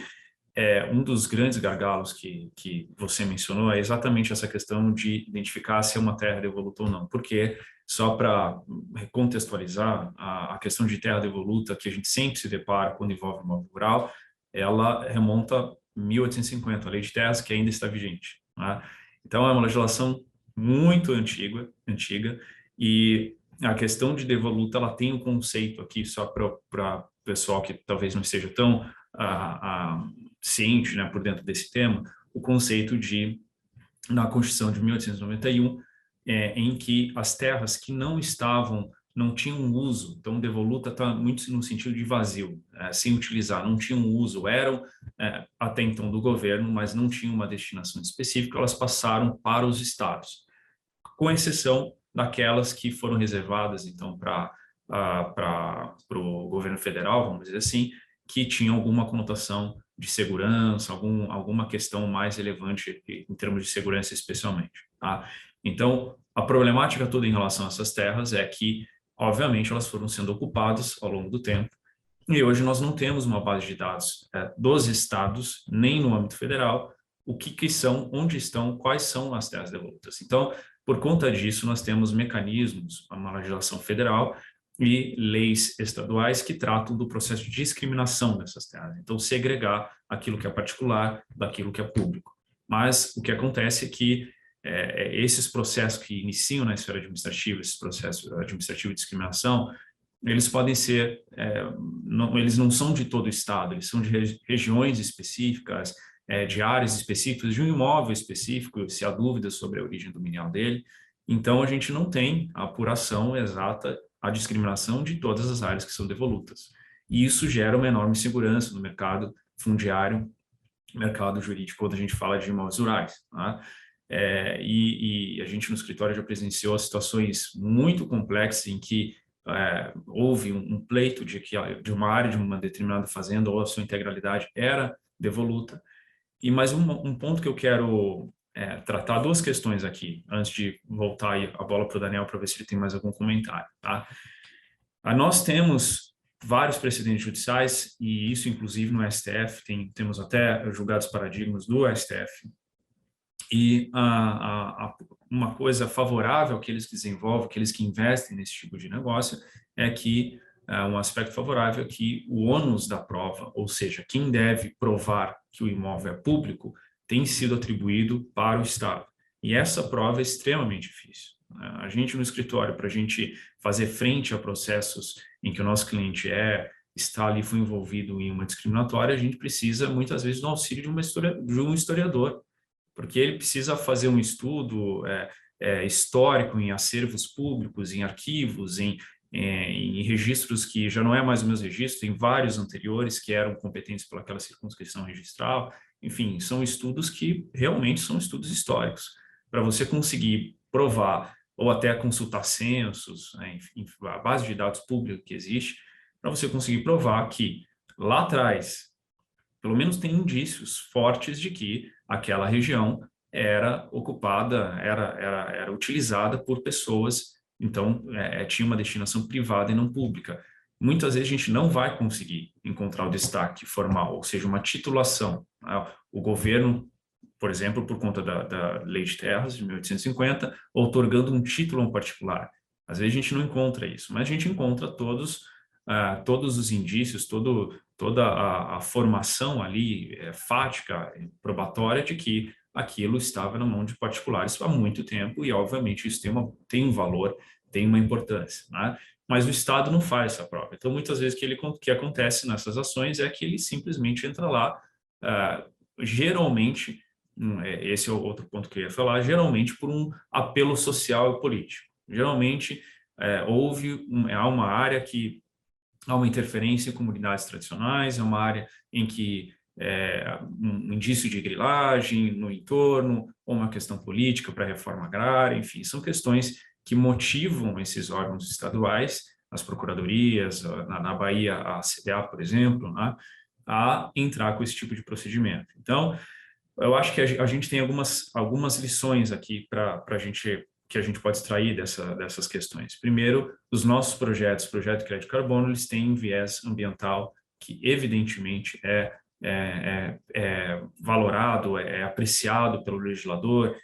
um dos grandes gargalos que você mencionou é exatamente essa questão de identificar se é uma terra devoluta ou não, porque, só para contextualizar, a questão de terra devoluta que a gente sempre se depara quando envolve imóvel rural, ela remonta a 1850, a Lei de Terras, que ainda está vigente, né? Então, é uma legislação muito antiga, e a questão de devoluta, ela tem um conceito aqui, só para o pessoal que talvez não esteja tão ciente, né, por dentro desse tema, o conceito na Constituição de 1891, em que as terras que não tinham uso, então devoluta está muito no sentido de vazio, sem utilizar, não tinham uso, eram até então do governo, mas não tinham uma destinação específica, elas passaram para os estados, com exceção daquelas que foram reservadas, então, para o governo federal, vamos dizer assim, que tinham alguma conotação de segurança, alguma questão mais relevante em termos de segurança especialmente. Tá? Então, a problemática toda em relação a essas terras é que, obviamente, elas foram sendo ocupadas ao longo do tempo, e hoje nós não temos uma base de dados dos estados, nem no âmbito federal, o que são, onde estão, quais são as terras devolutas. Então, por conta disso, nós temos mecanismos, uma legislação federal e leis estaduais que tratam do processo de discriminação dessas terras. Então, segregar aquilo que é particular daquilo que é público. Mas o que acontece é que esses processos que iniciam na esfera administrativa, esses processos administrativos de discriminação, eles podem ser, eles não são de todo o estado, eles são de regiões específicas, de áreas específicas, de um imóvel específico, se há dúvidas sobre a origem dominial dele. Então, a gente não tem a apuração exata, a discriminação de todas as áreas que são devolutas. E isso gera uma enorme insegurança no mercado fundiário, mercado jurídico, quando a gente fala de imóveis rurais. Tá? E a gente no escritório já presenciou situações muito complexas em que houve um pleito de uma área de uma determinada fazenda ou a sua integralidade era devoluta. E mais um ponto que eu quero tratar, duas questões aqui, antes de voltar aí a bola para o Daniel para ver se ele tem mais algum comentário. Tá? Nós temos vários precedentes judiciais, e isso inclusive no STF, temos até julgados paradigmas do STF, e uma coisa favorável àqueles que desenvolvem, aqueles que investem nesse tipo de negócio, é que um aspecto favorável é que o ônus da prova, ou seja, quem deve provar que o imóvel é público, tem sido atribuído para o Estado. E essa prova é extremamente difícil. A gente no escritório, para a gente fazer frente a processos em que o nosso cliente está ali, foi envolvido em uma discriminatória, a gente precisa muitas vezes do auxílio de um historiador, porque ele precisa fazer um estudo histórico em acervos públicos, em arquivos, em registros que já não é mais o mesmo registro, tem vários anteriores que eram competentes pelaquela circunscrição registral. Enfim, são estudos que realmente são estudos históricos. Para você conseguir provar, ou até consultar censos, enfim, a base de dados pública que existe, para você conseguir provar que lá atrás, pelo menos tem indícios fortes de que aquela região era ocupada, era utilizada por pessoas, então tinha uma destinação privada e não pública. Muitas vezes a gente não vai conseguir encontrar o destaque formal, ou seja, uma titulação. O governo, por exemplo, por conta da Lei de Terras de 1850, outorgando um título a um particular. Às vezes a gente não encontra isso, mas a gente encontra todos os indícios, toda a formação ali fática, probatória de que aquilo estava na mão de particulares há muito tempo e, obviamente, isso tem um valor, tem uma importância, né? Mas o Estado não faz essa prova. Então, muitas vezes, o que acontece nessas ações é que ele simplesmente entra lá, geralmente, esse é o outro ponto que eu ia falar, geralmente por um apelo social e político. Geralmente, há uma área que há uma interferência em comunidades tradicionais, é uma área em que um indício de grilagem no entorno, ou uma questão política para a reforma agrária, enfim, são questões que motivam esses órgãos estaduais, as procuradorias, na Bahia, a CDA, por exemplo, né, a entrar com esse tipo de procedimento. Então, eu acho que a gente tem algumas lições aqui que a gente pode extrair dessas questões. Primeiro, os nossos projetos, projeto de crédito carbono, eles têm um viés ambiental que, evidentemente, é valorado, é apreciado pelo legislador,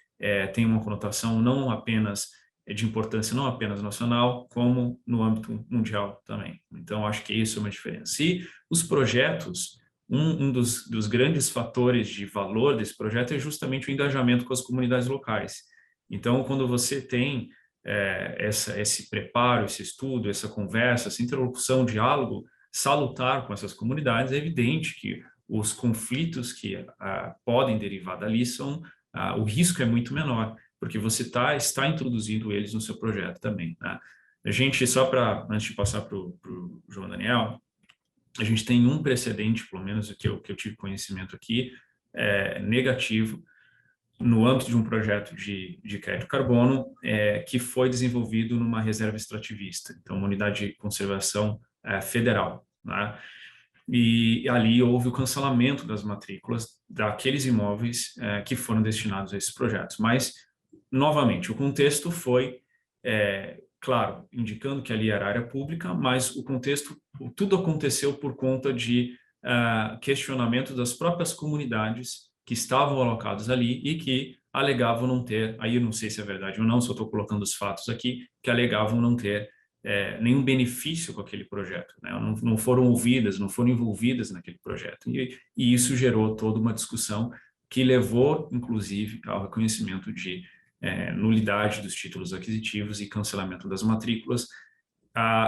tem uma conotação não apenas de importância não apenas nacional, como no âmbito mundial também. Então, acho que isso é uma diferença. E os projetos, um dos grandes fatores de valor desse projeto é justamente o engajamento com as comunidades locais. Então, quando você tem esse preparo, esse estudo, essa conversa, essa interlocução, diálogo salutar com essas comunidades, é evidente que os conflitos que podem derivar dali o risco é muito menor, porque você está introduzindo eles no seu projeto também. Né? A gente, antes de passar para o João Daniel, a gente tem um precedente, pelo menos que eu tive conhecimento aqui, negativo, no âmbito de um projeto de crédito carbono, que foi desenvolvido numa reserva extrativista, então uma unidade de conservação federal. Né? E ali houve o cancelamento das matrículas daqueles imóveis que foram destinados a esses projetos. Mas, novamente, o contexto foi, claro, indicando que ali era área pública, mas o contexto, tudo aconteceu por conta de questionamento das próprias comunidades que estavam alocados ali e que alegavam não ter, aí eu não sei se é verdade ou não, só estou colocando os fatos aqui, que alegavam não ter nenhum benefício com aquele projeto, né? Não foram ouvidas, não foram envolvidas naquele projeto. E isso gerou toda uma discussão que levou, inclusive, ao reconhecimento de nulidade dos títulos aquisitivos e cancelamento das matrículas.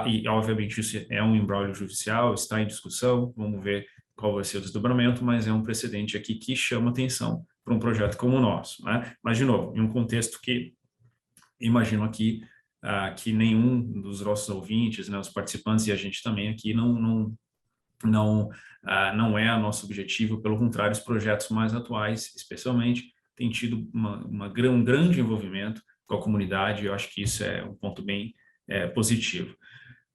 E, obviamente, isso é um imbróglio judicial, está em discussão, vamos ver qual vai ser o desdobramento, mas é um precedente aqui que chama atenção para um projeto como o nosso. Né? Mas, de novo, em um contexto que, imagino aqui, que nenhum dos nossos ouvintes, né, os participantes e a gente também aqui não é nosso objetivo, pelo contrário, os projetos mais atuais, especialmente, têm tido um grande envolvimento com a comunidade, e eu acho que isso é um ponto bem positivo.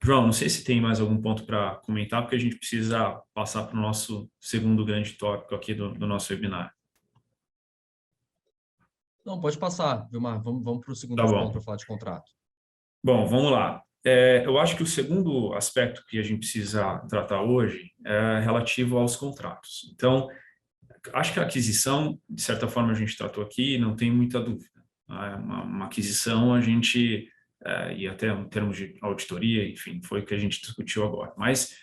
João, não sei se tem mais algum ponto para comentar, porque a gente precisa passar para o nosso segundo grande tópico aqui do nosso webinar.
Não, pode passar, Vilmar. Vamos para o segundo ponto para falar de contrato.
Bom, vamos lá. Eu acho que o segundo aspecto que a gente precisa tratar hoje é relativo aos contratos. Então, acho que a aquisição, de certa forma, a gente tratou aqui, não tem muita dúvida. Uma aquisição, a gente, e até em termos de auditoria, enfim, foi o que a gente discutiu agora. Mas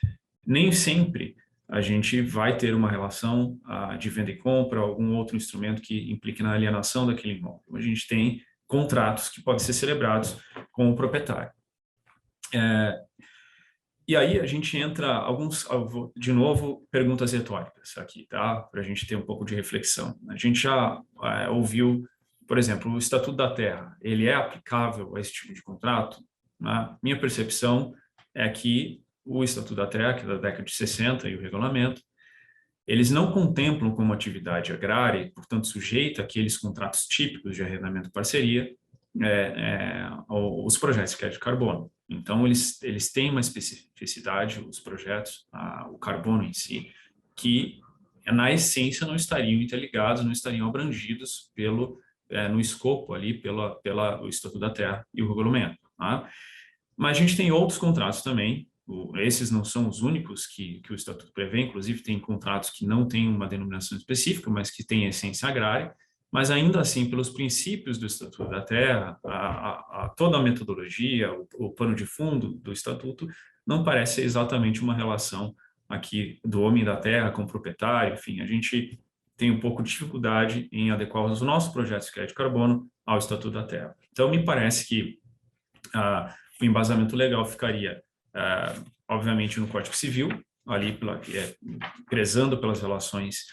nem sempre a gente vai ter uma relação de venda e compra, algum outro instrumento que implique na alienação daquele imóvel. A gente tem contratos que podem ser celebrados com o proprietário. E aí a gente entra de novo, perguntas retóricas aqui, tá? Para a gente ter um pouco de reflexão. A gente já ouviu, por exemplo, o Estatuto da Terra, ele é aplicável a esse tipo de contrato? Né? Minha percepção é que o Estatuto da Terra, que é da década de 60, e o regulamento, eles não contemplam como atividade agrária, portanto, sujeita àqueles contratos típicos de arrendamento e parceria, os projetos de crédito de carbono. Então, eles têm uma especificidade, os projetos, o carbono em si, que, na essência, não estariam interligados, não estariam abrangidos no escopo ali, pelo Estatuto da Terra e o regulamento. Tá? Mas a gente tem outros contratos também, esses não são os únicos que o Estatuto prevê, inclusive tem contratos que não têm uma denominação específica, mas que têm essência agrária, mas ainda assim, pelos princípios do Estatuto da Terra, toda a metodologia, o pano de fundo do Estatuto, não parece ser exatamente uma relação aqui do homem da terra com o proprietário, enfim, a gente tem um pouco de dificuldade em adequar os nossos projetos de crédito de carbono ao Estatuto da Terra. Então, me parece que o embasamento legal ficaria, obviamente, no Código Civil, ali prezando pelas relações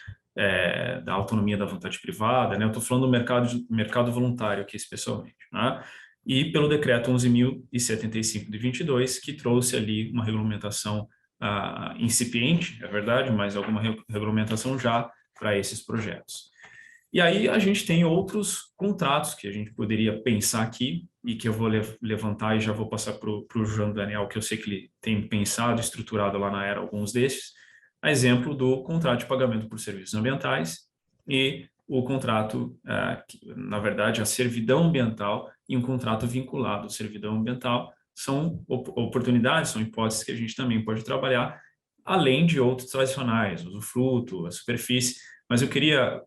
da autonomia da vontade privada, né? Eu estou falando do mercado voluntário aqui, especialmente, né? E pelo Decreto 11.075 de 22, que trouxe ali uma regulamentação incipiente, é verdade, mas alguma regulamentação já para esses projetos. E aí a gente tem outros contratos que a gente poderia pensar aqui e que eu vou levantar e já vou passar para o João Daniel, que eu sei que ele tem pensado, estruturado lá na Era alguns desses, a exemplo do contrato de pagamento por serviços ambientais e o contrato, na verdade, a servidão ambiental e um contrato vinculado à servidão ambiental são oportunidades, são hipóteses que a gente também pode trabalhar, além de outros tradicionais, usufruto, a superfície. Mas eu queria,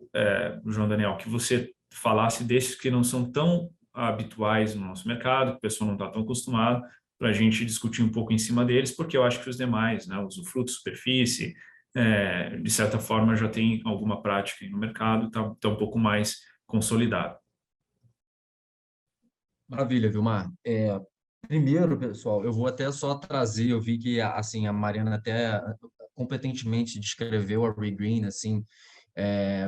João Daniel, que você falasse desses que não são tão habituais no nosso mercado, que o pessoal não está tão acostumado, para a gente discutir um pouco em cima deles, porque eu acho que os demais, né, usufruto, superfície, de certa forma já tem alguma prática no mercado, está um pouco mais consolidado.
Maravilha, Vilmar. Primeiro, pessoal, eu vou até só trazer, eu vi que assim, a Mariana até competentemente descreveu a Regreen, assim,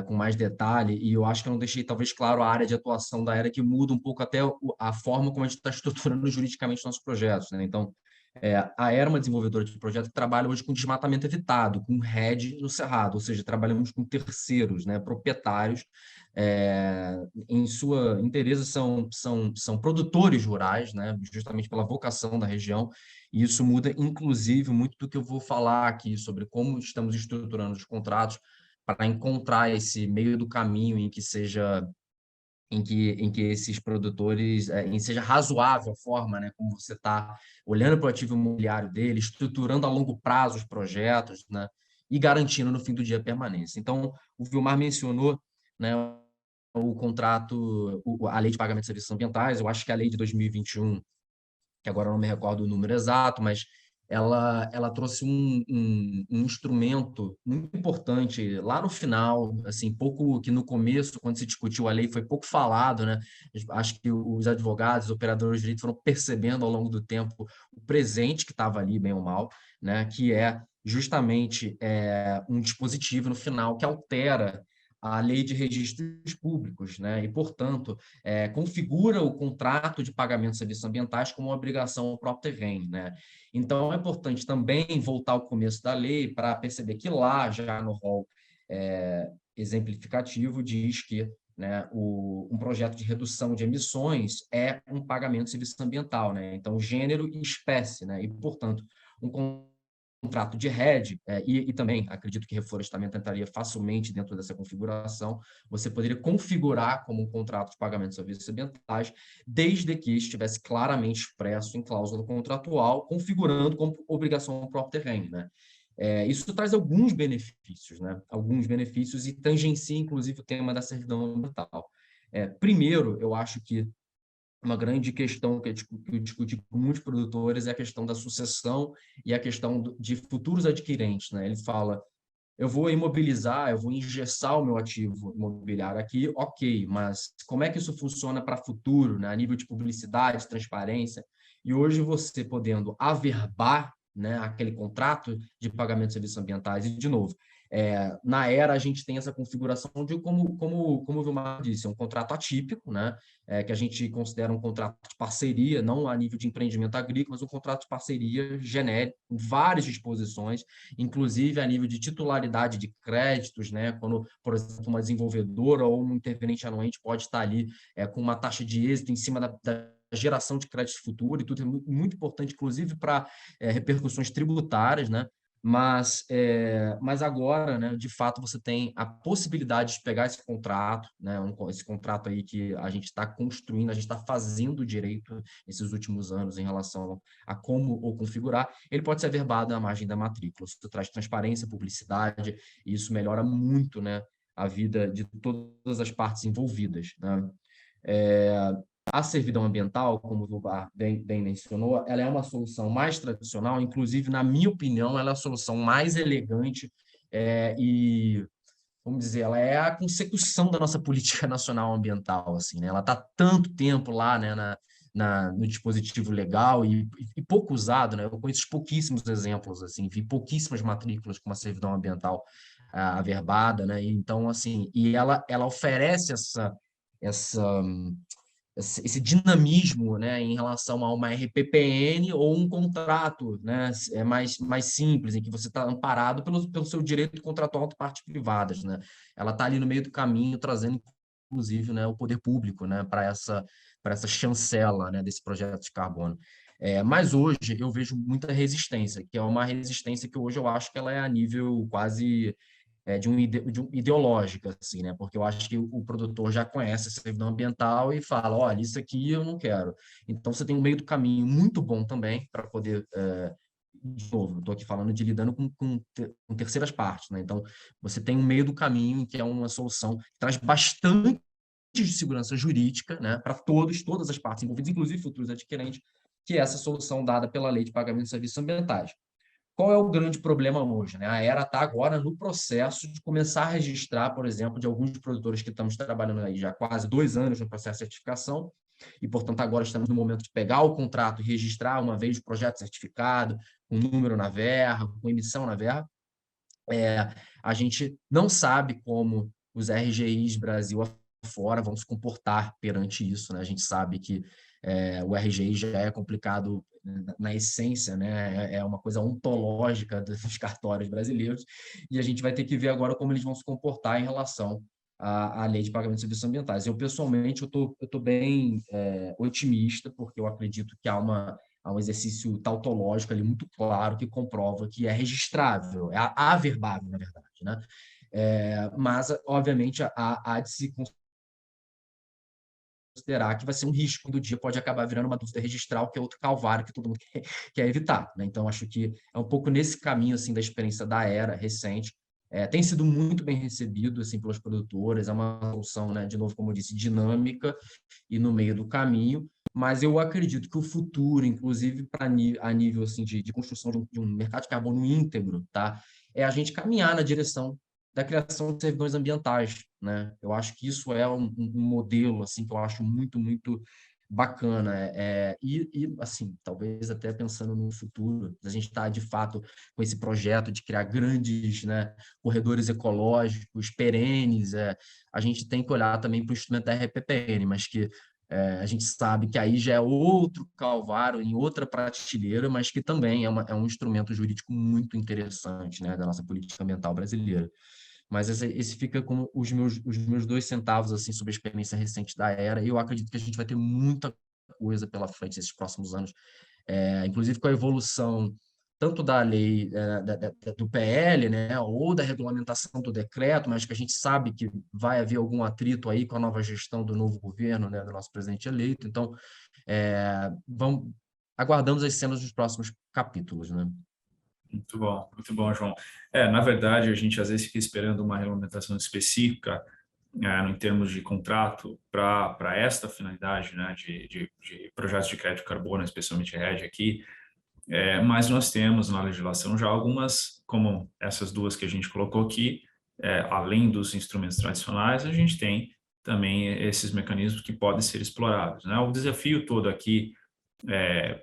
com mais detalhe, e eu acho que eu não deixei talvez claro a área de atuação da Era, que muda um pouco até a forma como a gente está estruturando juridicamente nossos projetos, né? Então, a Era é uma desenvolvedora de projeto que trabalha hoje com desmatamento evitado, com RED no Cerrado, ou seja, trabalhamos com terceiros, né, proprietários, em sua interesse são produtores rurais, né, justamente pela vocação da região, e isso muda, inclusive, muito do que eu vou falar aqui sobre como estamos estruturando os contratos para encontrar esse meio do caminho em que esses produtores, em seja razoável a forma, né, como você está olhando para o ativo imobiliário dele, estruturando a longo prazo os projetos, né, e garantindo no fim do dia a permanência. Então, o Vilmar mencionou, né, o contrato, a lei de pagamento de serviços ambientais. Eu acho que a lei de 2021, que agora eu não me recordo o número exato, mas ela trouxe um instrumento muito importante lá no final, assim, pouco que no começo, quando se discutiu a lei, foi pouco falado, né? Acho que os advogados, os operadores de direito foram percebendo ao longo do tempo o presente que estava ali, bem ou mal, né? Que é justamente um dispositivo no final que altera a lei de registros públicos, né? E, portanto, configura o contrato de pagamento de serviços ambientais como uma obrigação ao próprio terreno, né? Então, é importante também voltar ao começo da lei para perceber que lá, já no rol exemplificativo, diz que, né, um projeto de redução de emissões é um pagamento de serviço ambiental, né? Então, gênero e espécie, né? E, portanto, um contrato de RED, e também acredito que reflorestamento entraria facilmente dentro dessa configuração. Você poderia configurar como um contrato de pagamento de serviços ambientais, desde que estivesse claramente expresso em cláusula contratual, configurando como obrigação ao próprio terreno, né? Isso traz alguns benefícios, né? Alguns benefícios, e tangencia, inclusive, o tema da servidão ambiental. Primeiro, eu acho que uma grande questão que eu discuti com muitos produtores é a questão da sucessão e a questão de futuros adquirentes, né? Ele fala: eu vou imobilizar, eu vou engessar o meu ativo imobiliário aqui, ok, mas como é que isso funciona para futuro, né? A nível de publicidade, transparência? E hoje você podendo averbar, né, aquele contrato de pagamento de serviços ambientais, e, de novo, na Era a gente tem essa configuração de, como o Vilmar disse, é um contrato atípico, né, que a gente considera um contrato de parceria, não a nível de empreendimento agrícola, mas um contrato de parceria genérico, com várias disposições, inclusive a nível de titularidade de créditos, né? Quando, por exemplo, uma desenvolvedora ou um interveniente anuente pode estar ali com uma taxa de êxito em cima da geração de crédito futuro, e tudo é muito importante, inclusive para repercussões tributárias, né? Mas agora, né, de fato, você tem a possibilidade de pegar esse contrato, né, esse contrato aí que a gente está construindo, a gente está fazendo direito esses últimos anos em relação a como o configurar. Ele pode ser averbado à margem da matrícula. Isso traz transparência, publicidade, e isso melhora muito, né, a vida de todas as partes envolvidas, né? A servidão ambiental, como o Vilmar bem mencionou, ela é uma solução mais tradicional, inclusive, na minha opinião, ela é a solução mais elegante, e, vamos dizer, ela é a consecução da nossa política nacional ambiental, assim, né? Ela está tanto tempo lá, né, no dispositivo legal, e pouco usado, né? Eu conheço pouquíssimos exemplos, assim, vi pouquíssimas matrículas com uma servidão ambiental averbada, né? Então, assim, e ela oferece essa esse dinamismo, né, em relação a uma RPPN ou um contrato, né, mais simples, em que você está amparado pelo seu direito contratual de partes privadas, né? Ela está ali no meio do caminho, trazendo, inclusive, né, o poder público, né, para essa chancela, né, desse projeto de carbono. Mas hoje eu vejo muita resistência, que é uma resistência que hoje eu acho que ela é a nível quase de um ideológica, assim, né? Porque eu acho que o produtor já conhece essa servidão ambiental e fala: olha, isso aqui eu não quero. Então, você tem um meio do caminho muito bom também para poder. De novo, estou aqui falando de lidando com terceiras partes, né? Então, você tem um meio do caminho que é uma solução que traz bastante de segurança jurídica, né, para todas as partes envolvidas, inclusive futuros adquirentes, que é essa solução dada pela Lei de Pagamento de Serviços Ambientais. Qual é o grande problema hoje, né? A Era está agora no processo de começar a registrar, por exemplo, de alguns produtores que estamos trabalhando aí já há quase 2 anos no processo de certificação, e, portanto, agora estamos no momento de pegar o contrato e registrar uma vez o projeto certificado, com número na verra, com emissão na verra. A gente não sabe como os RGIs Brasil afora vão se comportar perante isso, né? A gente sabe que o RGI já é complicado na essência, né? É uma coisa ontológica dos cartórios brasileiros, e a gente vai ter que ver agora como eles vão se comportar em relação à lei de pagamento de serviços ambientais. Eu, pessoalmente, eu tô bem otimista, porque eu acredito que há um exercício tautológico ali muito claro que comprova que é registrável, é averbável, na verdade, né? Mas, obviamente, há de se considerar que vai ser um risco do dia, pode acabar virando uma dúvida registral, que é outro calvário que todo mundo quer evitar, né? Então, acho que é um pouco nesse caminho assim, da experiência da era recente. Tem sido muito bem recebido assim, pelas produtoras, é uma solução, né, de novo, como eu disse, dinâmica e no meio do caminho, mas eu acredito que o futuro, inclusive a nível assim, de construção de um mercado de carbono íntegro, tá? É a gente caminhar na direção da criação de servidões ambientais, né? Eu acho que isso é um modelo assim que eu acho muito, muito bacana. Assim, talvez até pensando no futuro, a gente está, de fato, com esse projeto de criar grandes, né, corredores ecológicos, perenes, a gente tem que olhar também para o instrumento da RPPN, mas que a gente sabe que aí já é outro calvário, em outra prateleira, mas que também é um instrumento jurídico muito interessante, né, da nossa política ambiental brasileira. Mas esse fica como os meus 2 centavos assim, sobre a experiência recente da era, e eu acredito que a gente vai ter muita coisa pela frente nesses próximos anos, inclusive com a evolução tanto da lei do PL, né, ou da regulamentação do decreto, mas que a gente sabe que vai haver algum atrito aí com a nova gestão do novo governo, né, do nosso presidente eleito. Então, aguardamos as cenas dos próximos capítulos, né?
Muito bom, João. Na verdade, a gente às vezes fica esperando uma regulamentação específica em termos de contrato para esta finalidade, né, de projetos de crédito de carbono, especialmente RED aqui, mas nós temos na legislação já algumas, como essas duas que a gente colocou aqui, além dos instrumentos tradicionais, a gente tem também esses mecanismos que podem ser explorados, né? O desafio todo aqui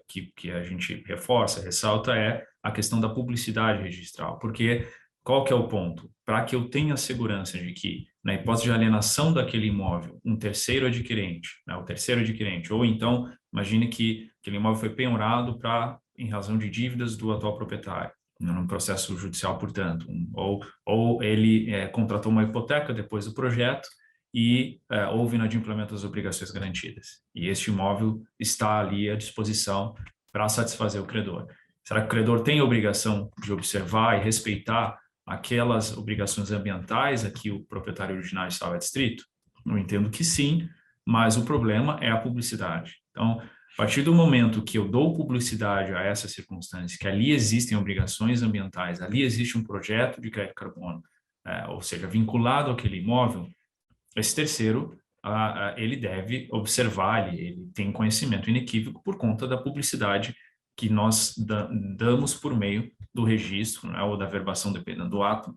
que a gente reforça, ressalta, é a questão da publicidade registral, porque qual que é o ponto? Para que eu tenha segurança de que, na hipótese de alienação daquele imóvel, um terceiro adquirente, né, o terceiro adquirente, ou então, imagine que aquele imóvel foi penhorado em razão de dívidas do atual proprietário, num processo judicial, portanto, ou ele contratou uma hipoteca depois do projeto, e houve inadimplemento das obrigações garantidas. E este imóvel está ali à disposição para satisfazer o credor. Será que o credor tem a obrigação de observar e respeitar aquelas obrigações ambientais a que o proprietário original estava adscrito? Eu entendo que sim, mas o problema é a publicidade. Então, a partir do momento que eu dou publicidade a essa circunstância, que ali existem obrigações ambientais, ali existe um projeto de crédito carbono, ou seja, vinculado àquele imóvel, esse terceiro, ele deve observar, ele tem conhecimento inequívoco por conta da publicidade que nós damos por meio do registro, né, ou da verbação, dependendo do ato,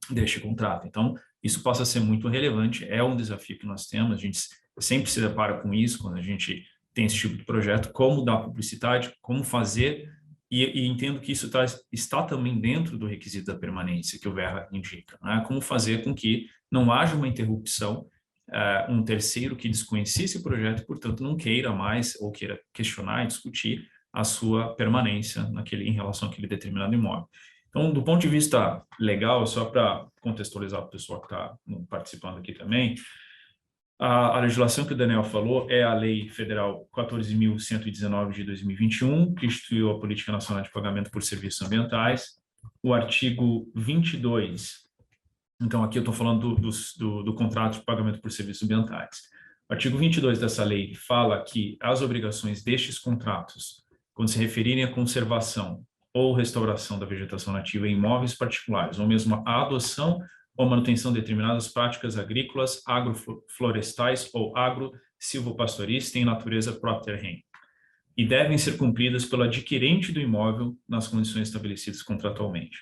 deste contrato. Então, isso passa a ser muito relevante, é um desafio que nós temos, a gente sempre se depara com isso quando a gente tem esse tipo de projeto, como dar publicidade, como fazer, e entendo que isso está também dentro do requisito da permanência que o Verra indica, né? Como fazer com que não haja uma interrupção, um terceiro que desconhecesse o projeto, portanto, não queira mais ou queira questionar e discutir a sua permanência em relação àquele determinado imóvel. Então, do ponto de vista legal, só para contextualizar o pessoal que está participando aqui também, a legislação que o Daniel falou é a Lei Federal 14.119 de 2021, que instituiu a Política Nacional de Pagamento por Serviços Ambientais. O artigo 22, então aqui eu estou falando do contrato de pagamento por serviços ambientais. O artigo 22 dessa lei fala que as obrigações destes contratos, quando se referirem à conservação ou restauração da vegetação nativa em imóveis particulares, ou mesmo a adoção ou manutenção de determinadas práticas agrícolas, agroflorestais ou agro-silvopastoris têm natureza própria e devem ser cumpridas pelo adquirente do imóvel nas condições estabelecidas contratualmente.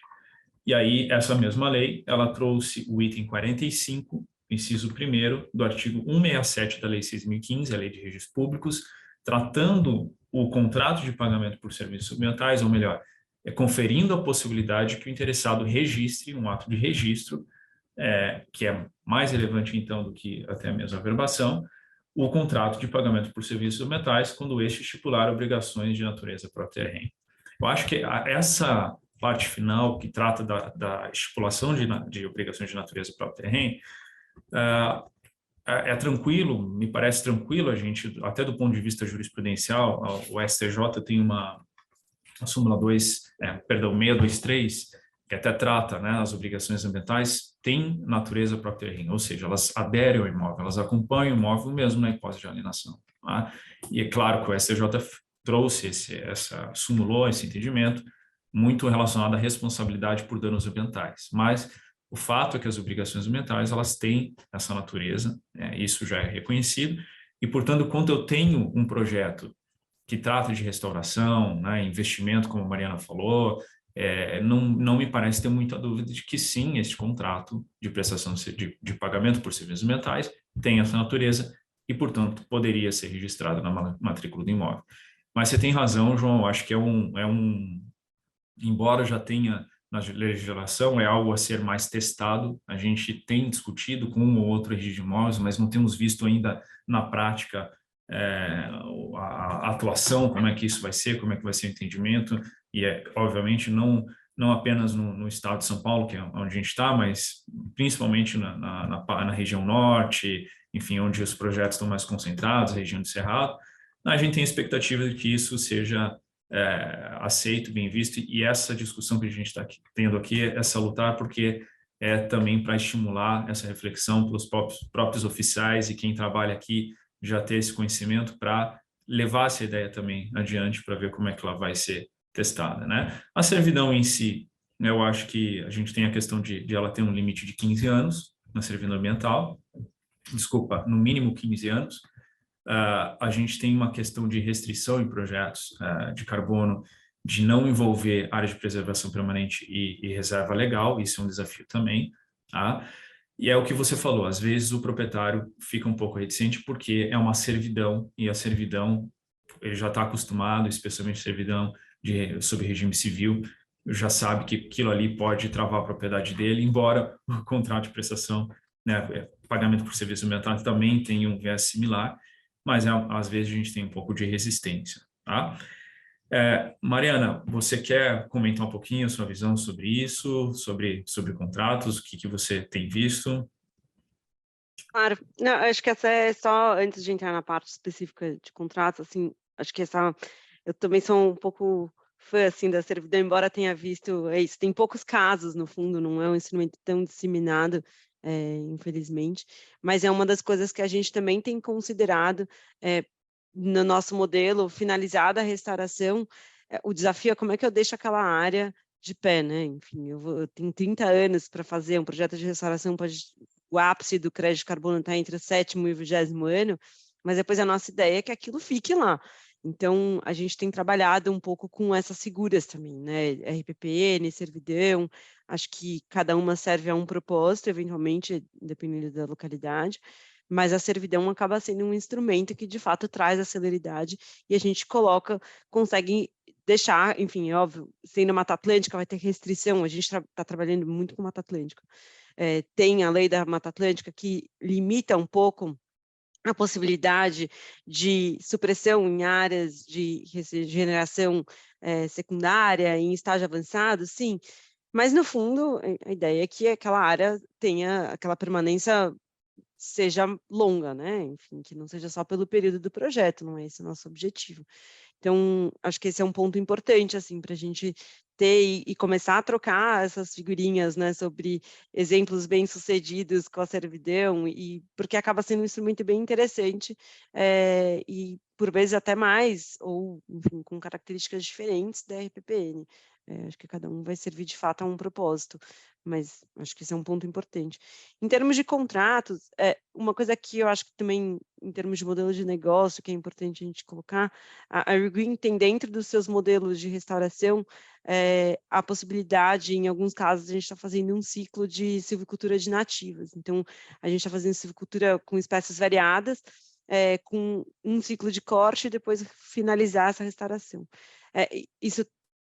E aí, essa mesma lei, ela trouxe o item 45, inciso 1º do artigo 167 da Lei 6.015, a Lei de Registros Públicos, tratando o contrato de pagamento por serviços ambientais, ou melhor, conferindo a possibilidade que o interessado registre um ato de registro, que é mais relevante, então, do que até mesmo a verbação, o contrato de pagamento por serviços ambientais, quando este estipular obrigações de natureza pró-terreno. Eu acho que essa parte final, que trata da estipulação de obrigações de natureza pró-terreno, é tranquilo, me parece tranquilo, a gente, até do ponto de vista jurisprudencial, o STJ tem a súmula 623, que até trata, né, as obrigações ambientais, tem natureza pró-terreno, ou seja, elas aderem ao imóvel, elas acompanham o imóvel mesmo na hipótese de alienação. Tá? E é claro que o STJ trouxe sumulou esse entendimento muito relacionado à responsabilidade por danos ambientais, mas o fato é que as obrigações ambientais, elas têm essa natureza, isso já é reconhecido, e, portanto, quando eu tenho um projeto que trata de restauração, né, investimento, como a Mariana falou, não me parece ter muita dúvida de que sim, este contrato de prestação de pagamento por serviços ambientais tem essa natureza e, portanto, poderia ser registrado na matrícula do imóvel. Mas você tem razão, João, acho que embora já tenha na legislação, é algo a ser mais testado. A gente tem discutido com um ou outro registro de imóveis, mas não temos visto ainda na prática a atuação, como é que isso vai ser, como é que vai ser o entendimento, e obviamente não apenas no estado de São Paulo, que é onde a gente está, mas principalmente na região norte, enfim, onde os projetos estão mais concentrados, região do Cerrado. A gente tem a expectativa de que isso seja aceito, bem visto, e essa discussão que a gente está tendo aqui é salutar, porque é também para estimular essa reflexão pelos próprios oficiais e quem trabalha aqui já ter esse conhecimento para levar essa ideia também adiante para ver como é que ela vai ser testada, né? A servidão em si, eu acho que a gente tem a questão de ela ter um limite de 15 anos na servidão ambiental, desculpa, no mínimo 15 anos. A gente tem uma questão de restrição em projetos de carbono, de não envolver área de preservação permanente e reserva legal, isso é um desafio também, tá? E é o que você falou, às vezes o proprietário fica um pouco reticente porque é uma servidão, e a servidão, ele já está acostumado, especialmente servidão sob regime civil, já sabe que aquilo ali pode travar a propriedade dele, embora o contrato de prestação, né, pagamento por serviço ambiental também tenha um viés similar, mas às vezes a gente tem um pouco de resistência, tá? Mariana, você quer comentar um pouquinho a sua visão sobre isso, sobre contratos, o que você tem visto?
Claro, não, acho que essa é só, antes de entrar na parte específica de contratos, assim, acho que eu também sou um pouco fã, assim, da servidão, embora tenha visto, isso, tem poucos casos, no fundo, não é um instrumento tão disseminado, infelizmente, mas é uma das coisas que a gente também tem considerado, no nosso modelo, finalizada a restauração, o desafio é como é que eu deixo aquela área de pé, né? Enfim, eu tenho 30 anos para fazer um projeto de restauração, o ápice do crédito de carbono está entre o 7º e o 20º ano, mas depois a nossa ideia é que aquilo fique lá. Então, a gente tem trabalhado um pouco com essas figuras também, né? RPPN, servidão, acho que cada uma serve a um propósito, eventualmente, dependendo da localidade, mas a servidão acaba sendo um instrumento que, de fato, traz a celeridade e a gente consegue deixar, enfim, é óbvio, sendo Mata Atlântica vai ter restrição, a gente está trabalhando muito com Mata Atlântica. Tem a lei da Mata Atlântica que limita um pouco a possibilidade de supressão em áreas de regeneração secundária, em estágio avançado, sim, mas no fundo a ideia é que aquela área tenha aquela permanência seja longa, né? Enfim, que não seja só pelo período do projeto, não é esse o nosso objetivo. Então, acho que esse é um ponto importante, assim, para a gente ter e começar a trocar essas figurinhas, né, sobre exemplos bem-sucedidos com a servidão, e porque acaba sendo um instrumento bem interessante, e por vezes até mais, ou enfim, com características diferentes da RPPN. acho que cada um vai servir de fato a um propósito, mas acho que esse é um ponto importante. Em termos de contratos, uma coisa que eu acho que também, em termos de modelo de negócio, que é importante a gente colocar, a Green tem dentro dos seus modelos de restauração a possibilidade, em alguns casos, a gente está fazendo um ciclo de silvicultura de nativas. Então, a gente está fazendo silvicultura com espécies variadas, com um ciclo de corte e depois finalizar essa restauração. Isso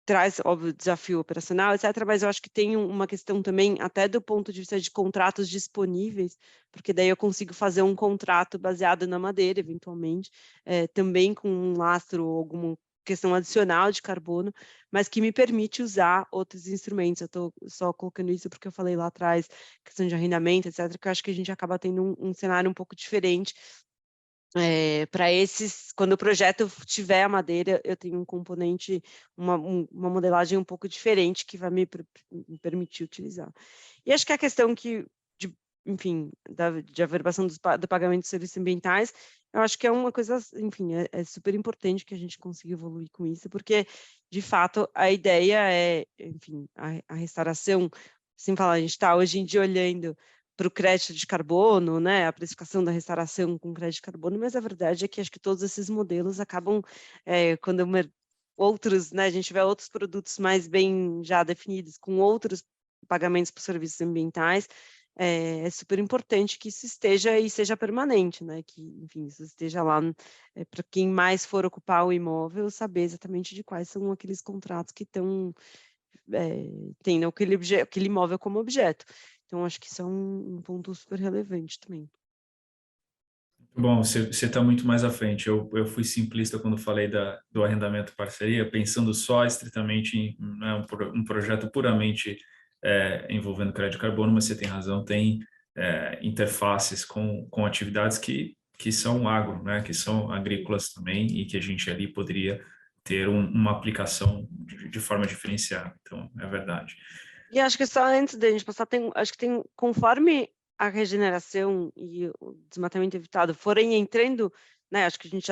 traz, óbvio, desafio operacional, etc., mas eu acho que tem uma questão também, até do ponto de vista de contratos disponíveis, porque daí eu consigo fazer um contrato baseado na madeira, eventualmente, também com um lastro ou alguma questão adicional de carbono, mas que me permite usar outros instrumentos. Eu estou só colocando isso porque eu falei lá atrás, questão de arrendamento, etc., que eu acho que a gente acaba tendo um cenário um pouco diferente. Para esses, quando o projeto tiver a madeira, eu tenho um componente, uma modelagem um pouco diferente que vai me permitir utilizar. E acho que a questão enfim, de averbação do pagamento de serviços ambientais, eu acho que é uma coisa, enfim, é super importante que a gente consiga evoluir com isso, porque, de fato, a ideia enfim, a restauração, sem falar, a gente está hoje em dia olhando para o crédito de carbono, né, a precificação da restauração com crédito de carbono, mas a verdade é que acho que todos esses modelos acabam, quando outros, né, a gente tiver outros produtos mais bem já definidos, com outros pagamentos por serviços ambientais, é super importante que isso esteja e seja permanente, né, que, enfim, isso esteja lá, para quem mais for ocupar o imóvel, saber exatamente de quais são aqueles contratos que estão, tendo aquele imóvel como objeto. Então, acho que isso é um ponto super relevante também.
Bom, você está muito mais à frente. Eu fui simplista quando falei do arrendamento parceria, pensando só estritamente em, né, um projeto puramente envolvendo crédito de carbono, mas você tem razão, tem interfaces com atividades que são agro, né, que são agrícolas também, e que a gente ali poderia ter uma aplicação de forma diferenciada. Então, é verdade.
E acho que só antes da gente passar, acho que conforme a regeneração e o desmatamento evitado forem entrando, né, acho que a gente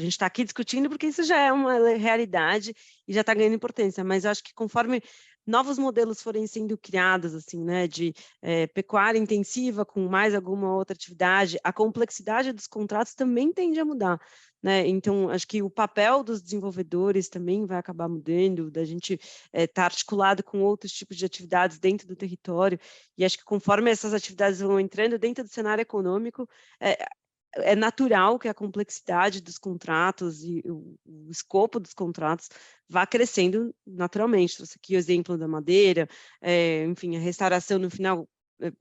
está aqui discutindo porque isso já é uma realidade e já está ganhando importância, mas acho que conforme novos modelos forem sendo criados, assim, né, de pecuária intensiva com mais alguma outra atividade, a complexidade dos contratos também tende a mudar. Né? Então, acho que o papel dos desenvolvedores também vai acabar mudando, da gente estar articulado com outros tipos de atividades dentro do território, e acho que conforme essas atividades vão entrando dentro do cenário econômico, é natural que a complexidade dos contratos e o escopo dos contratos vá crescendo naturalmente. Trouxe aqui o exemplo da madeira, enfim, a restauração no final,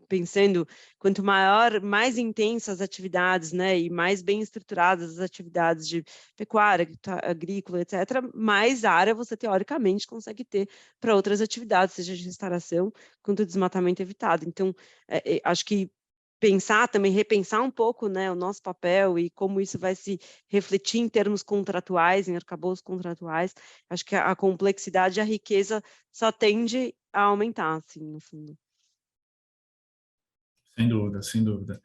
pensando quanto mais intensas as atividades, né, e mais bem estruturadas as atividades de pecuária, agrícola, etc., mais área você teoricamente consegue ter para outras atividades, seja de restauração quanto desmatamento evitado. Então, acho que repensar um pouco, né, o nosso papel e como isso vai se refletir em termos contratuais, em arcabouços contratuais, acho que a complexidade e a riqueza só tende a aumentar, assim, no fundo.
Sem dúvida, sem dúvida.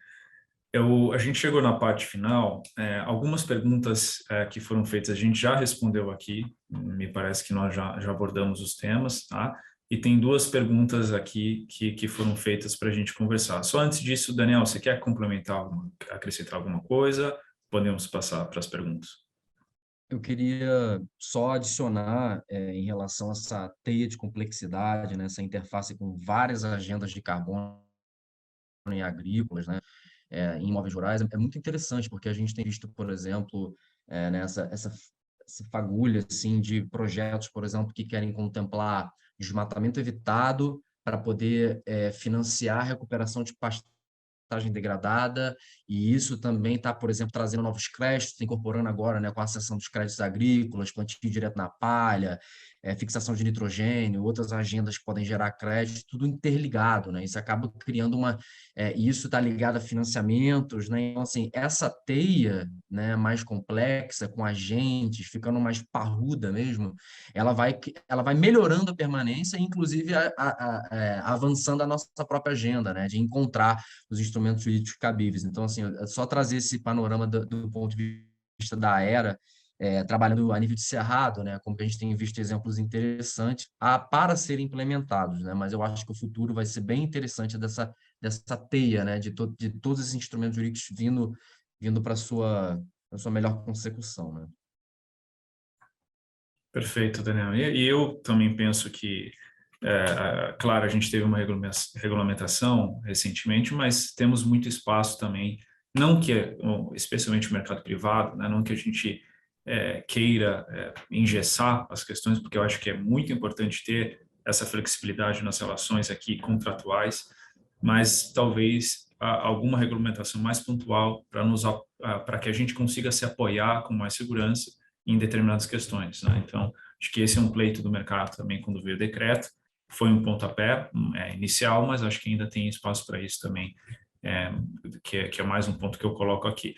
A gente chegou na parte final. Algumas perguntas que foram feitas a gente já respondeu aqui. Me parece que nós já abordamos os temas, tá? E tem duas perguntas aqui que foram feitas para a gente conversar. Só antes disso, Daniel, você quer complementar, acrescentar alguma coisa? Podemos passar para as perguntas.
Eu queria só adicionar em relação a essa teia de complexidade, né, essa interface com várias agendas de carbono em agrícolas, né, em imóveis rurais, é muito interessante, porque a gente tem visto, por exemplo, essa fagulha assim, de projetos, por exemplo, que querem contemplar desmatamento evitado para poder financiar a recuperação de pastagem degradada, e isso também está, por exemplo, trazendo novos créditos, incorporando agora, né, com a cessão dos créditos agrícolas, plantio direto na palha, fixação de nitrogênio, outras agendas que podem gerar crédito, tudo interligado, né? Isso acaba criando isso está ligado a financiamentos, né? Então, assim, essa teia, né, mais complexa, com agentes, ficando mais parruda mesmo, ela vai melhorando a permanência, inclusive avançando a nossa própria agenda, né, de encontrar os instrumentos jurídicos cabíveis. Então, assim, só trazer esse panorama do ponto de vista da Aera, trabalhando a nível de cerrado, né, como que a gente tem visto exemplos interessantes para serem implementados, né, mas eu acho que o futuro vai ser bem interessante dessa teia, né, de todos esses instrumentos jurídicos vindo para a sua melhor consecução, né.
Perfeito, Daniel. E eu também penso que, claro, a gente teve uma regulamentação recentemente, mas temos muito espaço também, não que, especialmente o mercado privado, né, não que a gente queira engessar as questões, porque eu acho que é muito importante ter essa flexibilidade nas relações aqui contratuais, mas talvez alguma regulamentação mais pontual para que a gente consiga se apoiar com mais segurança em determinadas questões, né? Então, acho que esse é um pleito do mercado também quando veio o decreto. Foi um pontapé inicial, mas acho que ainda tem espaço para isso também, que é mais um ponto que eu coloco aqui.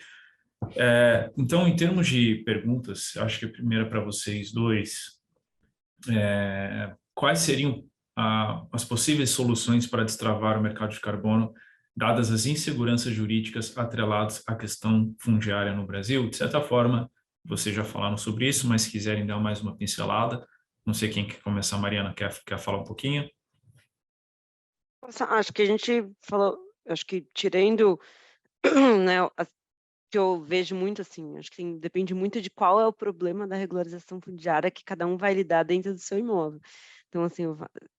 Então, em termos de perguntas, acho que a primeira para vocês dois, quais seriam as possíveis soluções para destravar o mercado de carbono, dadas as inseguranças jurídicas atreladas à questão fundiária no Brasil? De certa forma, vocês já falaram sobre isso, mas se quiserem dar mais uma pincelada, não sei quem quer começar, Mariana, quer falar um pouquinho?
Acho que a gente falou, acho que tirando, né, que eu vejo muito assim, acho que depende muito de qual é o problema da regularização fundiária que cada um vai lidar dentro do seu imóvel. Então, assim,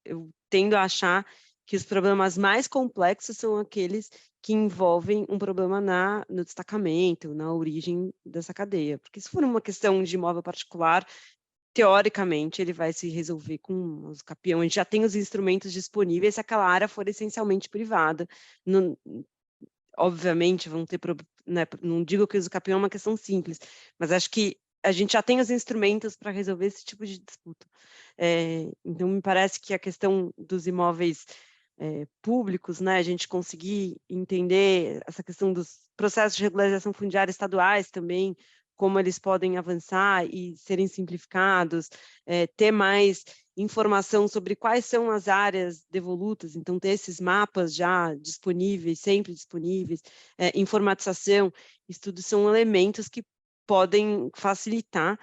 eu tendo a achar que os problemas mais complexos são aqueles que envolvem um problema no destacamento, na origem dessa cadeia. Porque se for uma questão de imóvel particular, teoricamente, ele vai se resolver com os capião. A gente já tem os instrumentos disponíveis se aquela área for essencialmente privada. Obviamente, vão ter, né, não digo que o uso capião é uma questão simples, mas acho que a gente já tem os instrumentos para resolver esse tipo de disputa. Então, me parece que a questão dos imóveis públicos, né, a gente conseguir entender essa questão dos processos de regularização fundiária estaduais também, como eles podem avançar e serem simplificados, ter mais informação sobre quais são as áreas devolutas, então ter esses mapas já disponíveis, sempre disponíveis, informatização, estudos são elementos que podem facilitar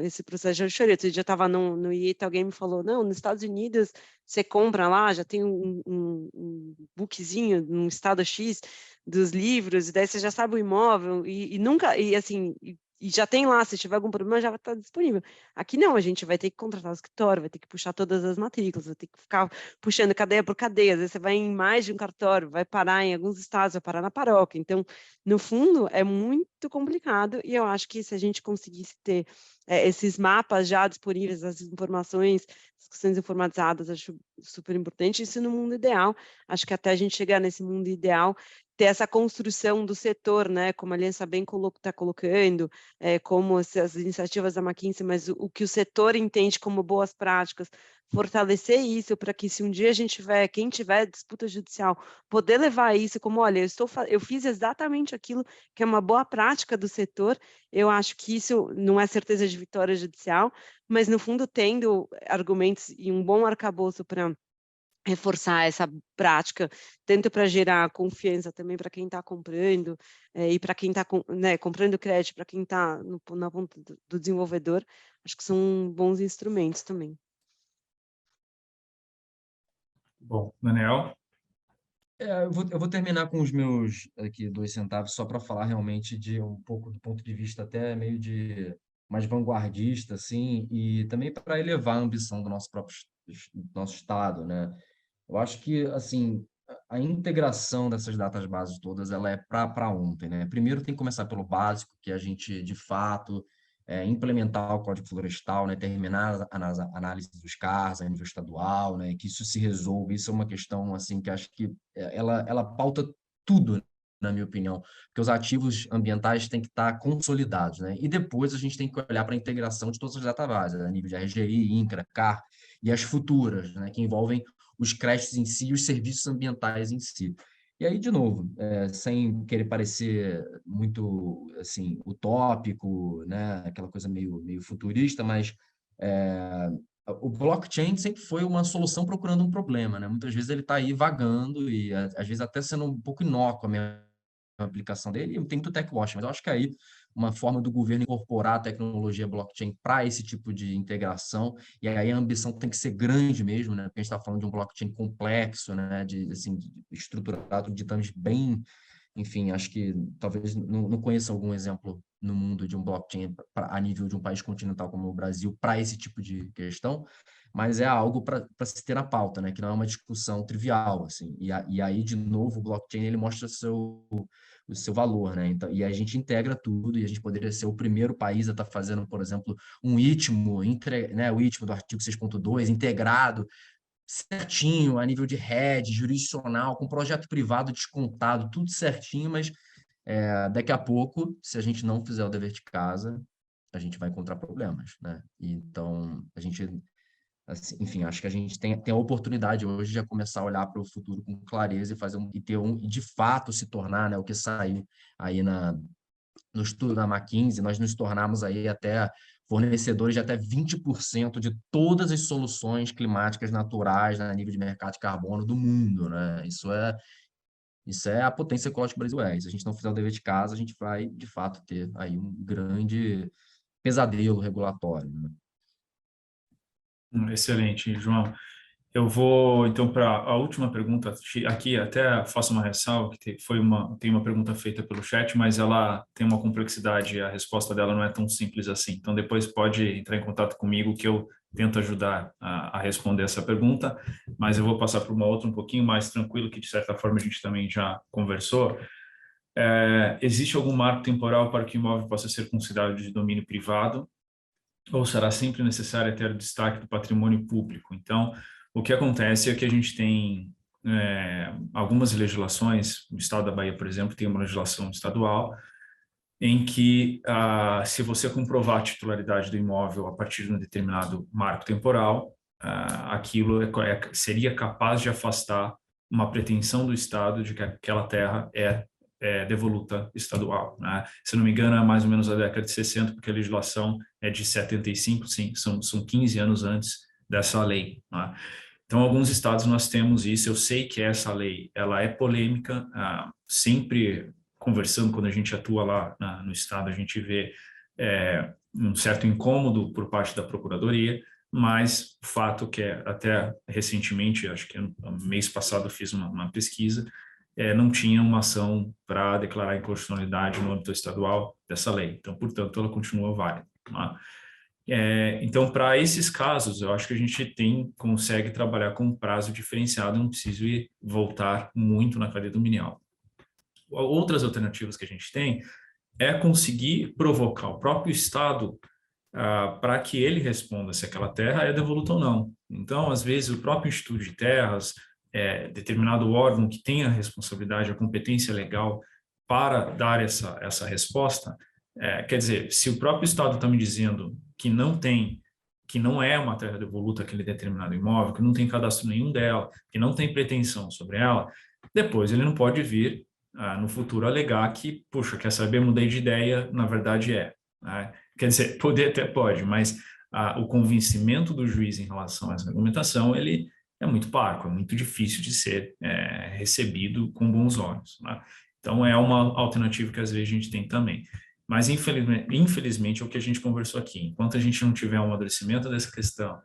esse processo de auditoria. Outro dia eu estava no IETA, alguém me falou, não, nos Estados Unidos você compra lá, já tem um bookzinho, num estado X, dos livros, e daí você já sabe o imóvel, e nunca, e assim, e já tem lá, se tiver algum problema, já vai estar disponível. Aqui não, a gente vai ter que contratar o escritório, vai ter que puxar todas as matrículas, vai ter que ficar puxando cadeia por cadeia, às vezes você vai em mais de um cartório, vai parar em alguns estados, vai parar na paróquia. Então, no fundo, é muito complicado, e eu acho que se a gente conseguisse ter esses mapas já disponíveis, as informações, as questões informatizadas, acho super importante. Isso no mundo ideal. Acho que até a gente chegar nesse mundo ideal, ter essa construção do setor, né, como a Aliança bem está colocando, como as iniciativas da McKinsey, mas o que o setor entende como boas práticas, fortalecer isso para que se um dia a gente tiver, quem tiver disputa judicial, poder levar isso como, olha, eu fiz exatamente aquilo que é uma boa prática do setor. Eu acho que isso não é certeza de vitória judicial, mas no fundo tendo argumentos e um bom arcabouço para reforçar essa prática, tanto para gerar confiança também para quem está comprando, e para quem está comprando crédito, para quem está na ponta do desenvolvedor, acho que são bons instrumentos também.
Bom, Daniel?
Eu vou terminar com os meus aqui 2 centavos só para falar realmente de um pouco do ponto de vista até meio de mais vanguardista, assim, e também para elevar a ambição do do nosso estado, né? Eu acho que, assim, a integração dessas datas bases todas, ela é para ontem, né? Primeiro tem que começar pelo básico, que a gente, de fato, implementar o Código Florestal, né? Terminar a análise dos CARs a nível estadual, né? Que isso se resolva. Isso é uma questão, assim, que acho que ela pauta tudo, na minha opinião, porque os ativos ambientais têm que estar consolidados, né? E depois a gente tem que olhar para a integração de todas as databases, a nível de RGI, INCRA, CAR, e as futuras, né? Que envolvem os créditos em si e os serviços ambientais em si. E aí, de novo, sem querer parecer muito assim utópico, né, aquela coisa meio futurista, mas o blockchain sempre foi uma solução procurando um problema, né? Muitas vezes ele está aí vagando e às vezes até sendo um pouco inócuo a minha aplicação dele, e tem muito tech wash, mas eu acho que aí uma forma do governo incorporar a tecnologia blockchain para esse tipo de integração, e aí a ambição tem que ser grande mesmo, né? Porque a gente está falando de um blockchain complexo, né? Assim, estruturado de termos bem, enfim, acho que talvez não conheça algum exemplo no mundo de um blockchain a nível de um país continental como o Brasil para esse tipo de questão, mas é algo para se ter na pauta, né? Que não é uma discussão trivial, assim. E aí, de novo, o blockchain ele mostra o seu valor, né? Então, e a gente integra tudo, e a gente poderia ser o primeiro país a estar fazendo, por exemplo, um ITMO, né? O ITMO do artigo 6.2 integrado, certinho, a nível de rede, jurisdicional, com projeto privado descontado, tudo certinho, mas daqui a pouco, se a gente não fizer o dever de casa, a gente vai encontrar problemas, né? Então, a gente, assim, enfim, acho que a gente tem a oportunidade hoje de começar a olhar para o futuro com clareza e fazer e de fato se tornar, né, o que saiu aí no estudo da McKinsey, nós nos tornamos aí até fornecedores de até 20% de todas as soluções climáticas naturais, né, a nível de mercado de carbono do mundo, né? Isso é a potência ecológica que o Brasil é. E se a gente não fizer o dever de casa, a gente vai, de fato, ter aí um grande pesadelo regulatório, né?
Excelente, João. Eu vou, então, para a última pergunta. Aqui até faço uma ressalva, que tem uma pergunta feita pelo chat, mas ela tem uma complexidade, a resposta dela não é tão simples assim. Então, depois pode entrar em contato comigo que eu tento ajudar a responder essa pergunta, mas eu vou passar para uma outra um pouquinho mais tranquilo, que de certa forma a gente também já conversou. Existe algum marco temporal para que o imóvel possa ser considerado de domínio privado? Ou será sempre necessário ter o destaque do patrimônio público? Então, o que acontece é que a gente tem algumas legislações, o Estado da Bahia, por exemplo, tem uma legislação estadual em que, se você comprovar a titularidade do imóvel a partir de um determinado marco temporal, aquilo seria capaz de afastar uma pretensão do Estado de que aquela terra é devoluta estadual, né? Se não me engano, é mais ou menos a década de 60, porque a legislação é de 75, sim, são 15 anos antes dessa lei, né? Então, alguns estados nós temos isso. Eu sei que essa lei ela é polêmica, sempre conversando, quando a gente atua lá no estado, a gente vê um certo incômodo por parte da Procuradoria, mas o fato que até recentemente, acho que no mês passado, eu fiz uma pesquisa, não tinha uma ação para declarar inconstitucionalidade no âmbito estadual dessa lei. Então, portanto, ela continua válida, né? Então, para esses casos, eu acho que a gente consegue trabalhar com um prazo diferenciado, não preciso voltar muito na cadeia dominial. Outras alternativas que a gente tem é conseguir provocar o próprio Estado para que ele responda se aquela terra é devoluta ou não. Então, às vezes, o próprio Instituto de Terras, determinado órgão que tem a responsabilidade, a competência legal para dar essa resposta, quer dizer, se o próprio Estado está me dizendo que não é uma terra devoluta aquele determinado imóvel, que não tem cadastro nenhum dela, que não tem pretensão sobre ela, depois ele não pode vir no futuro alegar que, puxa, quer saber, mudei de ideia, na verdade né? Quer dizer, poder até pode, mas o convencimento do juiz em relação a essa argumentação, ele é muito parco, é muito difícil de ser recebido com bons olhos, né? Então, é uma alternativa que às vezes a gente tem também. Mas, infelizmente, é o que a gente conversou aqui. Enquanto a gente não tiver um amadurecimento dessa questão,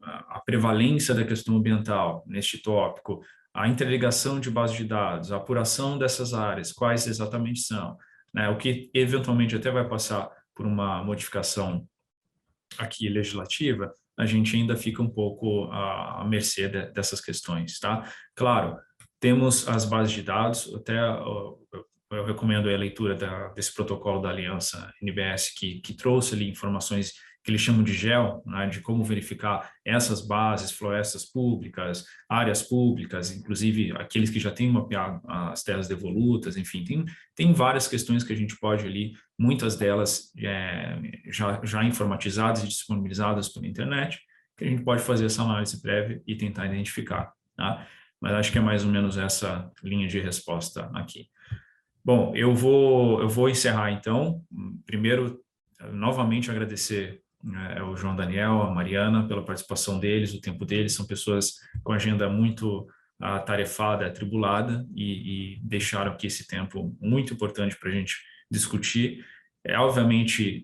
a prevalência da questão ambiental neste tópico, a interligação de bases de dados, a apuração dessas áreas, quais exatamente são, né, o que eventualmente até vai passar por uma modificação aqui legislativa, a gente ainda fica um pouco à mercê dessas questões, tá? Claro, temos as bases de dados, até eu recomendo a leitura desse protocolo da Aliança NBS, que trouxe ali informações que eles chamam de GEL, né, de como verificar essas bases, florestas públicas, áreas públicas, inclusive aqueles que já têm mapeado as terras devolutas, enfim, tem várias questões que a gente pode ali, muitas delas já informatizadas e disponibilizadas pela internet, que a gente pode fazer essa análise prévia e tentar identificar, tá? Mas acho que é mais ou menos essa linha de resposta aqui. Bom, eu vou encerrar então. Primeiro, novamente agradecer ao João Daniel, a Mariana, pela participação deles, o tempo deles. São pessoas com agenda muito atarefada, atribulada, e deixaram aqui esse tempo muito importante para a gente discutir. Obviamente,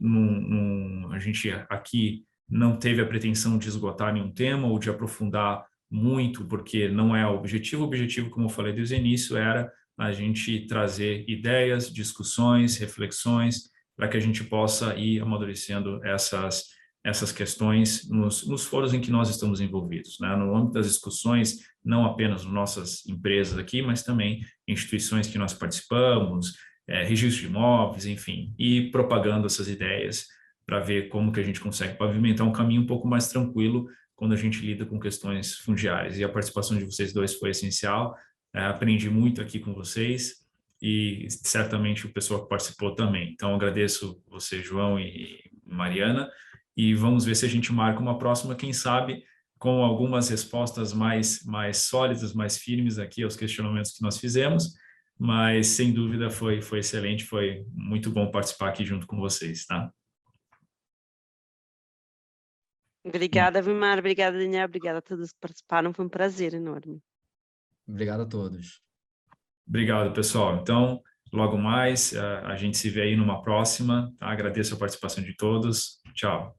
a gente aqui não teve a pretensão de esgotar nenhum tema ou de aprofundar muito, porque não é o objetivo. O objetivo, como eu falei desde o início, era a gente trazer ideias, discussões, reflexões, para que a gente possa ir amadurecendo essas questões nos fóruns em que nós estamos envolvidos, né? No âmbito das discussões, não apenas nas nossas empresas aqui, mas também instituições que nós participamos, registro de imóveis, enfim, e propagando essas ideias para ver como que a gente consegue pavimentar um caminho um pouco mais tranquilo quando a gente lida com questões fundiárias. E a participação de vocês dois foi essencial. Aprendi muito aqui com vocês e certamente o pessoal que participou também. Então, agradeço você, João e Mariana, e vamos ver se a gente marca uma próxima, quem sabe, com algumas respostas mais sólidas, mais firmes aqui aos questionamentos que nós fizemos, mas sem dúvida foi excelente, foi muito bom participar aqui junto com vocês, tá?
Obrigada, Vilmar, obrigada, Daniel, obrigada a todos que participaram, foi um prazer enorme.
Obrigado a todos.
Obrigado, pessoal. Então, logo mais, a gente se vê aí numa próxima, tá? Agradeço a participação de todos. Tchau.